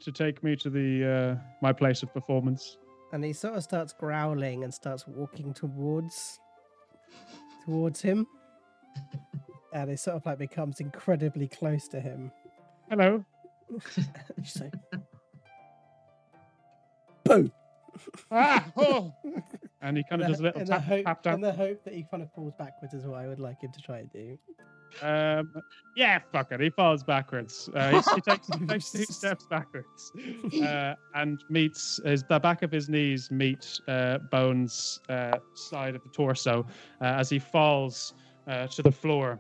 to take me to the my place of performance? And he sort of starts growling and starts walking towards him. And it sort of like becomes incredibly close to him. Hello. You say, "Boo!" And he kind of does a little in tap in the down. hope that he kind of falls backwards is what I would like him to try and do. Yeah, fuck it. He falls backwards. He takes 2 steps backwards and meets the back of his knees meet Bones' side of the torso as he falls to the floor,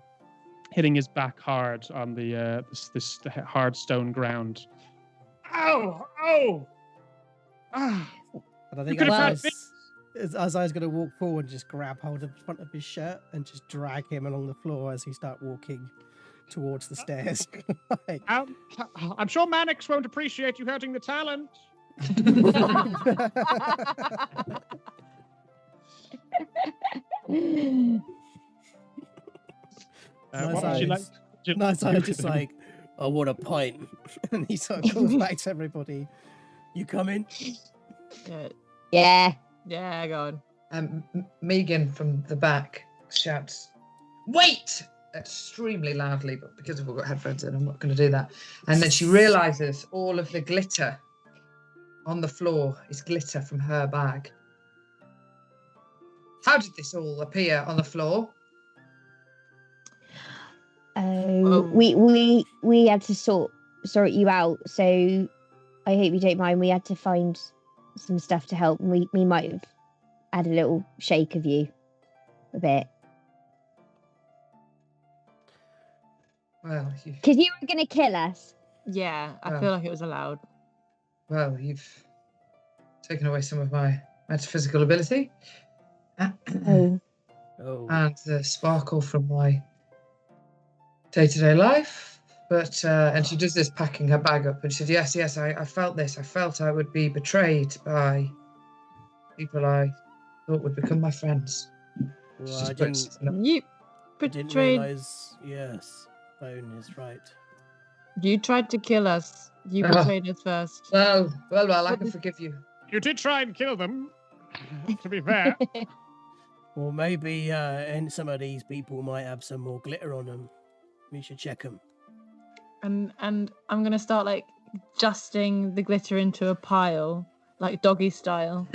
hitting his back hard on the this hard stone ground. Ow! Ow! Ah! And I think could have as I was going to walk forward, and just grab hold of the front of his shirt and just drag him along the floor as he start walking towards the stairs. Like, I'm sure Mannix won't appreciate you hurting the talent. What would you like? Nice eye, just like, I want a pint. And he sort of calls back to everybody, you coming? Yeah. Yeah, go on. Meegan from the back shouts, "Wait!" extremely loudly, but because we've got headphones in, I'm not going to do that. And then she realizes all of the glitter on the floor is glitter from her bag. How did this all appear on the floor? We had to sort you out, so I hope you don't mind. We had to find some stuff to help, and we might have had a little shake of you a bit. Well, because you were going to kill us. Yeah, I feel like it was allowed. Well, you've taken away some of my metaphysical ability. And the sparkle from my day-to-day life. But and she does this, packing her bag up, and she said, yes, I felt this. I felt I would be betrayed by people I thought would become my friends. Well, I didn't realise, yes, Bone is right. You tried to kill us. You betrayed us first. Well, I can forgive you. You did try and kill them, to be fair. Well, maybe and some of these people might have some more glitter on them. We should check them. And I'm gonna start like adjusting the glitter into a pile, like doggy style.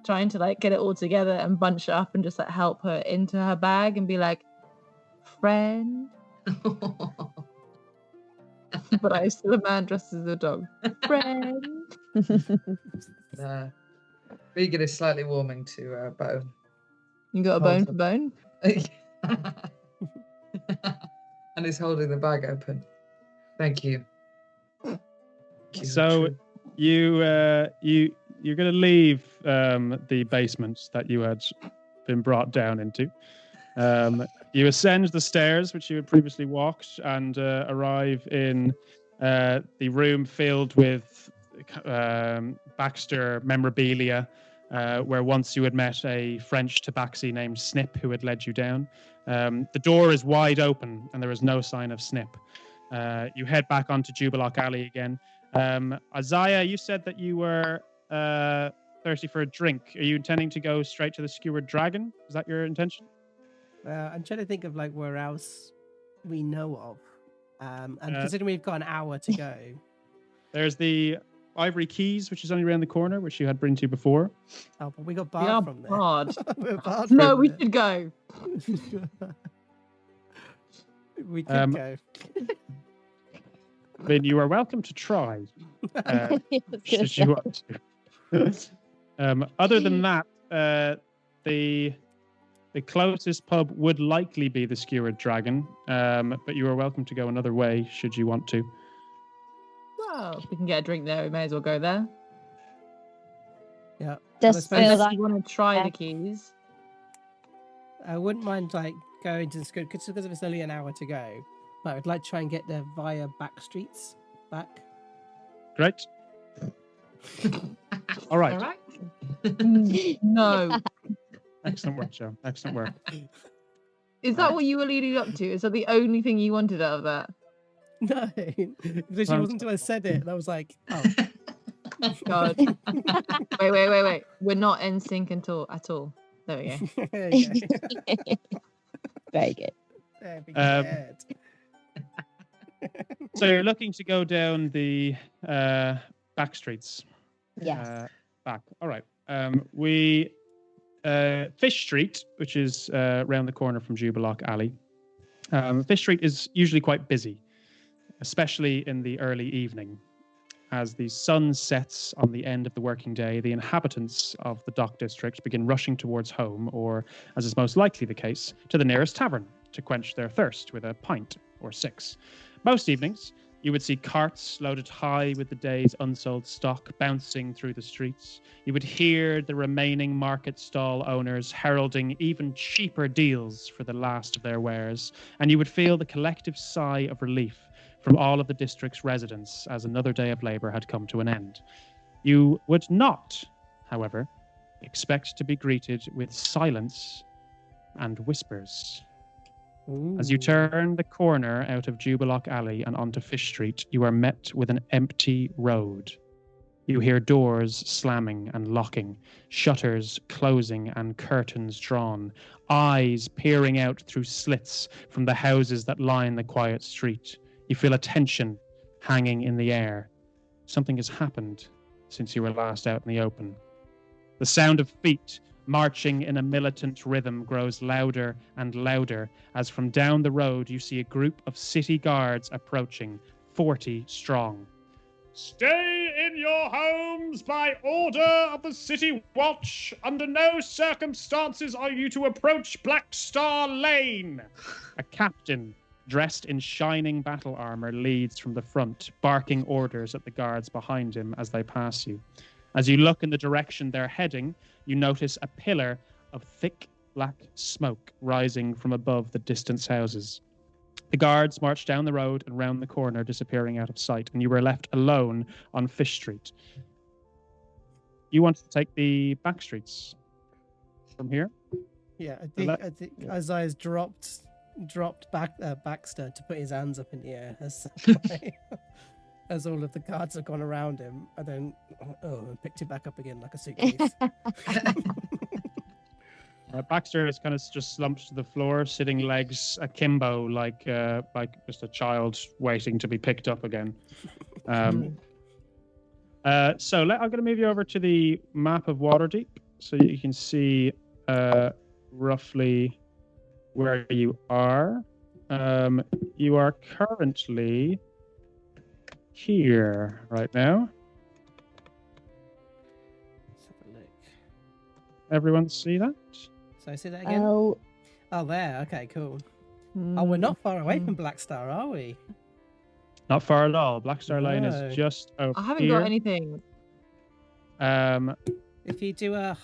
Trying to like get it all together and bunch it up and just like help her into her bag and be like, friend. But I'm still a man dressed as a dog. Friend. Meegan is slightly warming to Bone. You got a bone for Bone? And is holding the bag open. Thank you. So you're going to leave the basement that you had been brought down into. You ascend the stairs which you had previously walked and arrive in the room filled with Baxter memorabilia, where once you had met a French tabaxi named Snip who had led you down. The door is wide open and there is no sign of Snip. You head back onto Jubilock Alley again. Isaiah, you said that you were thirsty for a drink. Are you intending to go straight to the Skewered Dragon? Is that your intention? I'm trying to think of like where else we know of. And considering we've got an hour to go. There's the Ivory Keys, which is only around the corner, which you had been to before. Oh, but we got barred from there. We're barred No, we should go. We could go. Then you are welcome to try. Should you want to. Other than that, the closest pub would likely be the Skewered Dragon, but you are welcome to go another way should you want to. Well, if we can get a drink there, we may as well go there. Yeah. Just feel like you want to try the keys. I wouldn't mind like going to the school because it's only an hour to go. But I'd like to try and get there via back streets back. Great. All right. All right. No. Excellent work, Joe. Excellent work. Is that what you were leading up to? Is that the only thing you wanted out of that? No, it wasn't until I said it and I was like, oh. God. Wait. We're not in sync at all. There we go. There you go. very good. There we go. So you're looking to go down the back streets. Yes. Back. All right. We Fish Street, which is round the corner from Jubilock Alley. Fish Street is usually quite busy, especially in the early evening. As the sun sets on the end of the working day, the inhabitants of the Dock District begin rushing towards home, or, as is most likely the case, to the nearest tavern to quench their thirst with a pint or 6. Most evenings, you would see carts loaded high with the day's unsold stock bouncing through the streets. You would hear the remaining market stall owners heralding even cheaper deals for the last of their wares, and you would feel the collective sigh of relief from all of the district's residents as another day of labour had come to an end. You would not, however, expect to be greeted with silence and whispers. As you turn the corner out of Jubilock Alley and onto Fish Street, you are met with an empty road. You hear doors slamming and locking, shutters closing and curtains drawn, eyes peering out through slits from the houses that line the quiet street. You feel a tension hanging in the air. Something has happened since you were last out in the open. The sound of feet marching in a militant rhythm grows louder and louder as from down the road you see a group of city guards approaching, 40 strong. Stay in your homes by order of the City Watch. Under no circumstances are you to approach Black Star Lane. A captain dressed in shining battle armor leads from the front, barking orders at the guards behind him as they pass you. As you look in the direction they're heading, you notice a pillar of thick black smoke rising from above the distant houses. The guards march down the road and round the corner, disappearing out of sight, and you were left alone on Fish Street. You want to take the back streets from here? Yeah, I think Isaiah's dropped Baxter to put his hands up in the air as all of the guards have gone around him, and then and picked it back up again like a suitcase. Baxter is kind of just slumped to the floor, sitting legs akimbo, like just a child waiting to be picked up again. I'm going to move you over to the map of Waterdeep, so you can see roughly where you are. You are currently here right now. Let's have a look. Everyone see that? So say that again. Oh, There. Okay, cool. Oh, we're not far away from Black Star, are we? Not far at all. Black Star Lane No. is just over I haven't here. got anything. If you do a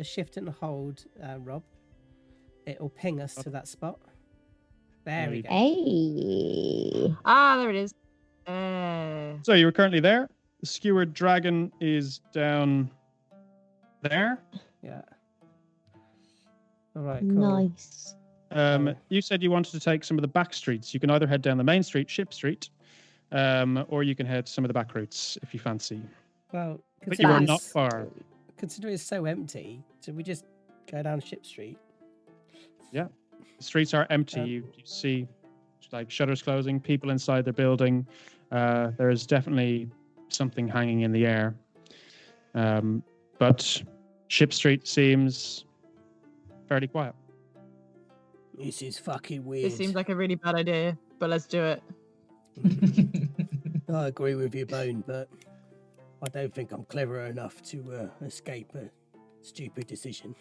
shift and a hold, Rob, it will ping us to that spot. There we go. hey. There it is. So you were currently there. The skewered dragon is down there. Yeah. All right, cool. Nice. You said you wanted to take some of the back streets. You can either head down the main street, Ship Street, or you can head some of the back routes if you fancy. Well, But you are not far. Considering it's so empty, should we just go down Ship Street? Yeah. The streets are empty. You see like shutters closing, people inside the building. There is definitely something hanging in the air. But Ship Street seems fairly quiet. This is fucking weird. It seems like a really bad idea, but let's do it. I agree with you, Bone, but I don't think I'm clever enough to escape a stupid decision.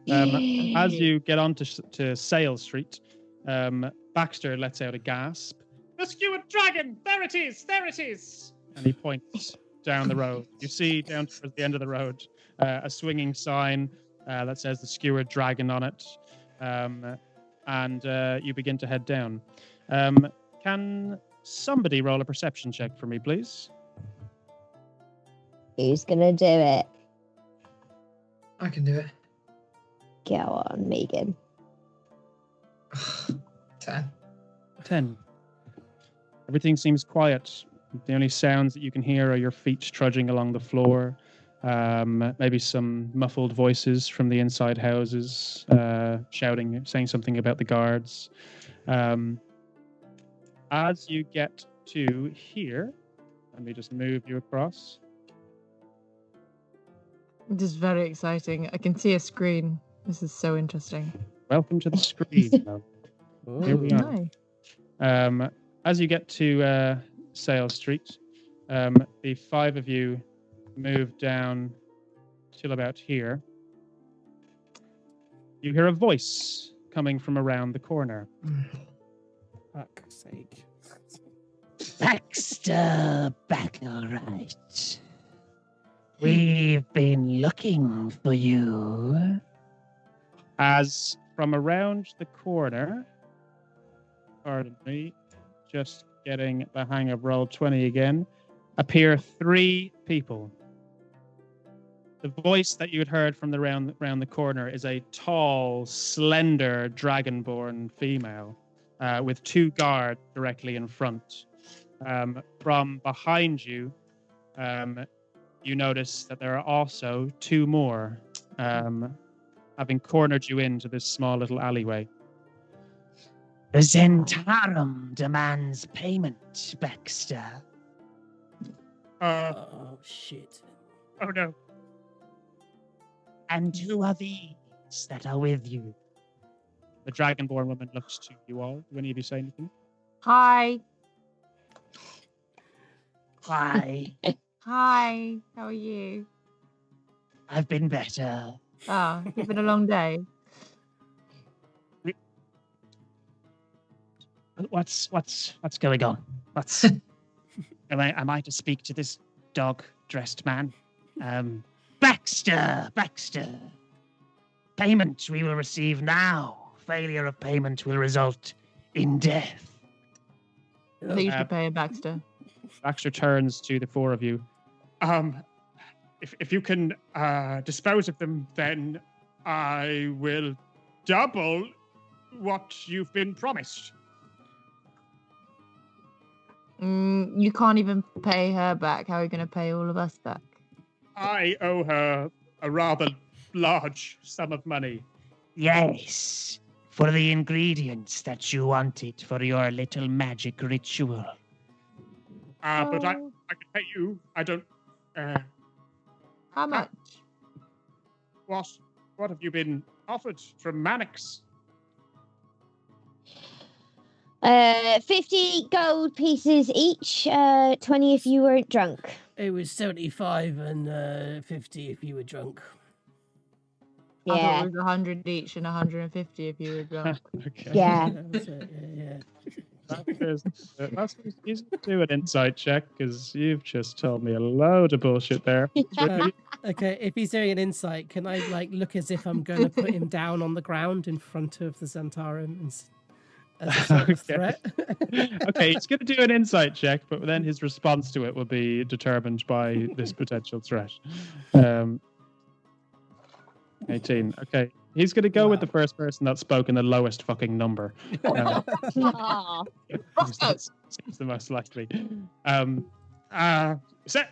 As you get on to Sale Street, Baxter lets out a gasp. The skewered dragon! There it is! There it is! And he points down the road. You see down towards the end of the road a swinging sign that says the skewered dragon on it. And you begin to head down. Can somebody roll a perception check for me, please? Who's gonna do it? I can do it. Go on, Meegan. 10. 10. Everything seems quiet. The only sounds that you can hear are your feet trudging along the floor. Maybe some muffled voices from the inside houses, shouting, saying something about the guards. As you get to here, Let me just move you across. This is very exciting. I can see a screen. This is so interesting. Welcome to the screen. Here we are. Nice. As you get to Sale Street, the five of you move down till about here. You hear a voice coming from around the corner. Fuck's sake. Baxter Backlerite. We've been looking for you. As from around the corner, pardon me, just getting the hang of roll 20 again, appear three people. The voice that you had heard from around the corner is a tall, slender, dragonborn female with two guards directly in front. From behind you, you notice that there are also two more, having cornered you into this small little alleyway. The Zentarum demands payment, Baxter. Oh, shit. Oh no. And who are these that are with you? The dragonborn woman looks to you all. Do any of you say anything? Hi. Why? Hi. How are you? I've been better. Oh, it's been a long day. What's going on? Am I to speak to this dog-dressed man? Baxter. Payment we will receive now. Failure of payment will result in death. I think you should pay Baxter. Baxter turns to the four of you. If you can dispose of them, then I will double what you've been promised. You can't even pay her back. How are you going to pay all of us back? I owe her a rather large sum of money. Yes, for the ingredients that you wanted for your little magic ritual. But I can pay you. I don't. How much? What have you been offered from Mannix? 50 gold pieces each, 20 if you weren't drunk. It was 75 and 50 if you were drunk. I thought Yeah. it was 100 each and 150 if you were drunk. Okay. Yeah. Yeah. That's easy to do an insight check because you've just told me a load of bullshit there. Okay, if he's doing an insight, can I look as if I'm going to put him down on the ground in front of the Zentarum as a sort of threat? Okay, he's going to do an insight check, but then his response to it will be determined by this potential threat. 18. Okay, he's going to go with the first person that spoke in the lowest fucking number. Aw. Seems the most likely.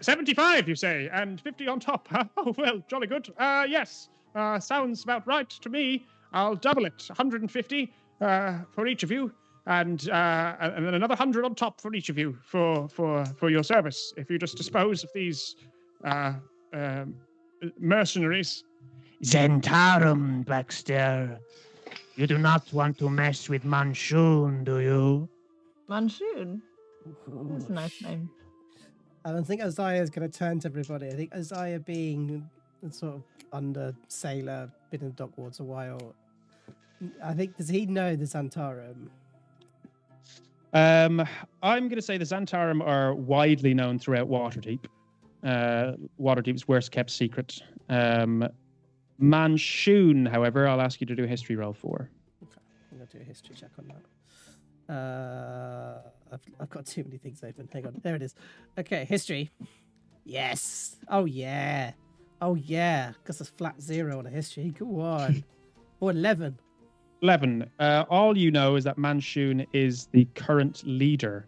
75, you say, and 50 on top. Oh, well, jolly good. Yes, sounds about right to me. I'll double it, 150 for each of you, and then another 100 on top for each of you for your service. If you just dispose of these mercenaries. Zentarum, Baxter. You do not want to mess with Manchun, do you? Manchun? That's a nice name. I don't think Isaiah is going to turn to everybody. I think Isaiah, being sort of under sailor, been in the Dockwards a while, does he know the Zentarum? I'm going to say the Zentarum are widely known throughout Waterdeep. Waterdeep's worst kept secret. Manchun, however, I'll ask you to do a history roll for. Okay, I'm going to do a history check on that. I've got too many things open. Hang on, there it is. Okay, history. Yes. Oh yeah. Because it's flat 0 on a history. Go on. Or 11. 11. All you know is that Manchun is the current leader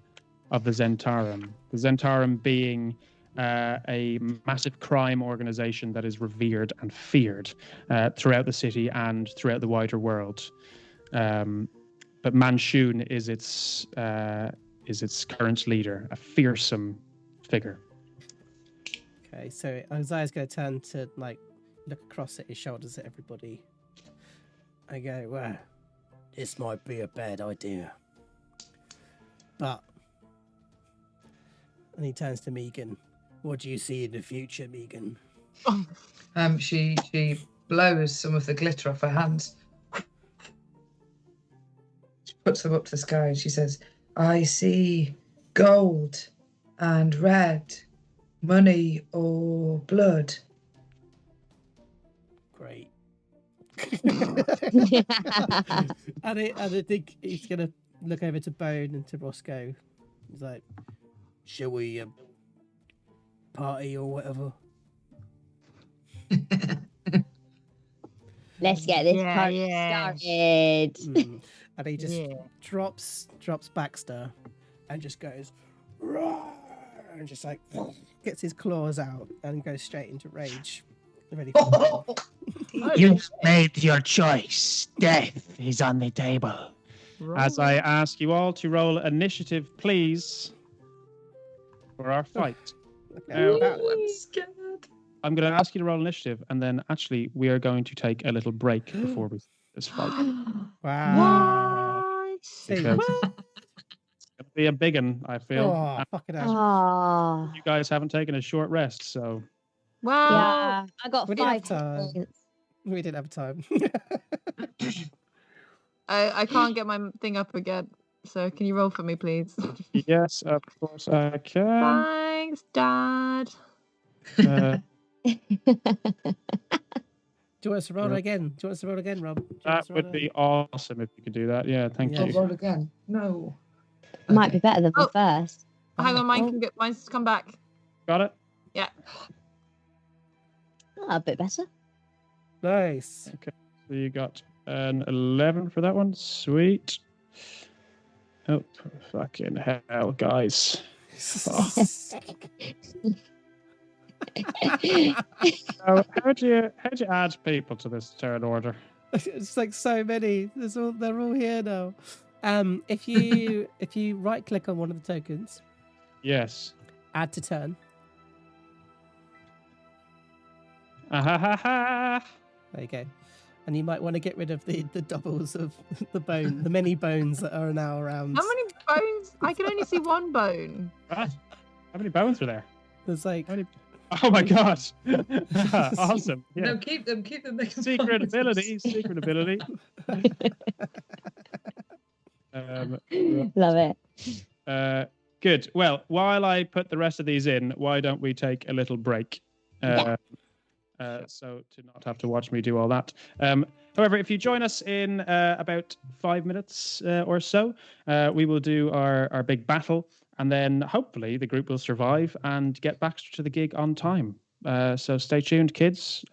of the Zentarum. The Zentarum being a massive crime organization that is revered and feared throughout the city and throughout the wider world. But Manchun is its current leader, a fearsome figure. Okay, so Isaiah's going to turn to like look across at his shoulders at everybody. I go, well, this might be a bad idea, but. And he turns to Meegan. What do you see in the future, Meegan? She blows some of the glitter off her hands. She puts them up to the sky and she says, I see gold and red, money or blood. Great. And I think he's going to look over to Bone and to Roscoe. He's like, shall we party or whatever? Let's get this party started. And he just drops Baxter and just goes, "Roar!" and just like gets his claws out and goes straight into rage. Ready for You've made your choice. Death is on the table. As I ask you all to roll initiative, please, for our fight. I'm scared. I'm going to ask you to roll initiative, and then actually we are going to take a little break before we start this fight. Wow. Because it's going to be a big one, I feel. Oh, fucking hell. Oh. You guys haven't taken a short rest, so... Wow. Yeah, I got We didn't have 5 time. points. We didn't have time. I can't get my thing up again. So can you roll for me, please? Yes, of course I can. Thanks, Dad. Do you want us to roll again? Do you want us to roll again, Rob? That would be awesome if you could do that. Yeah, thank I'll you. roll again. No. Might be better than the Oh. first. Hang on, mine's come back. Got it? Yeah. Oh, a bit better. Nice. Okay, so you got an 11 for that one. Sweet. Oh, fucking hell, guys. How'd you add people to this turn order? It's like so many. They're all here now. If you right click on one of the tokens, Yes. add to turn. There There you go. And you might want to get rid of the doubles of the many bones that are now around. How many bones? I can only see one bone. What? How many bones were there? There's like How many... Oh my god! Awesome. Yeah. No, keep them. They can Secret find us. ability. Secret ability. Love it. Good. Well, while I put the rest of these in, why don't we take a little break? So to not have to watch me do all that. However, if you join us in about 5 minutes or so, we will do our big battle, and then hopefully the group will survive and get Baxter to the gig on time. So stay tuned, kids.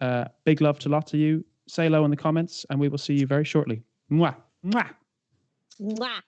Big love to lots of you. Say hello in the comments, and we will see you very shortly. Mwah. Mwah. Mwah.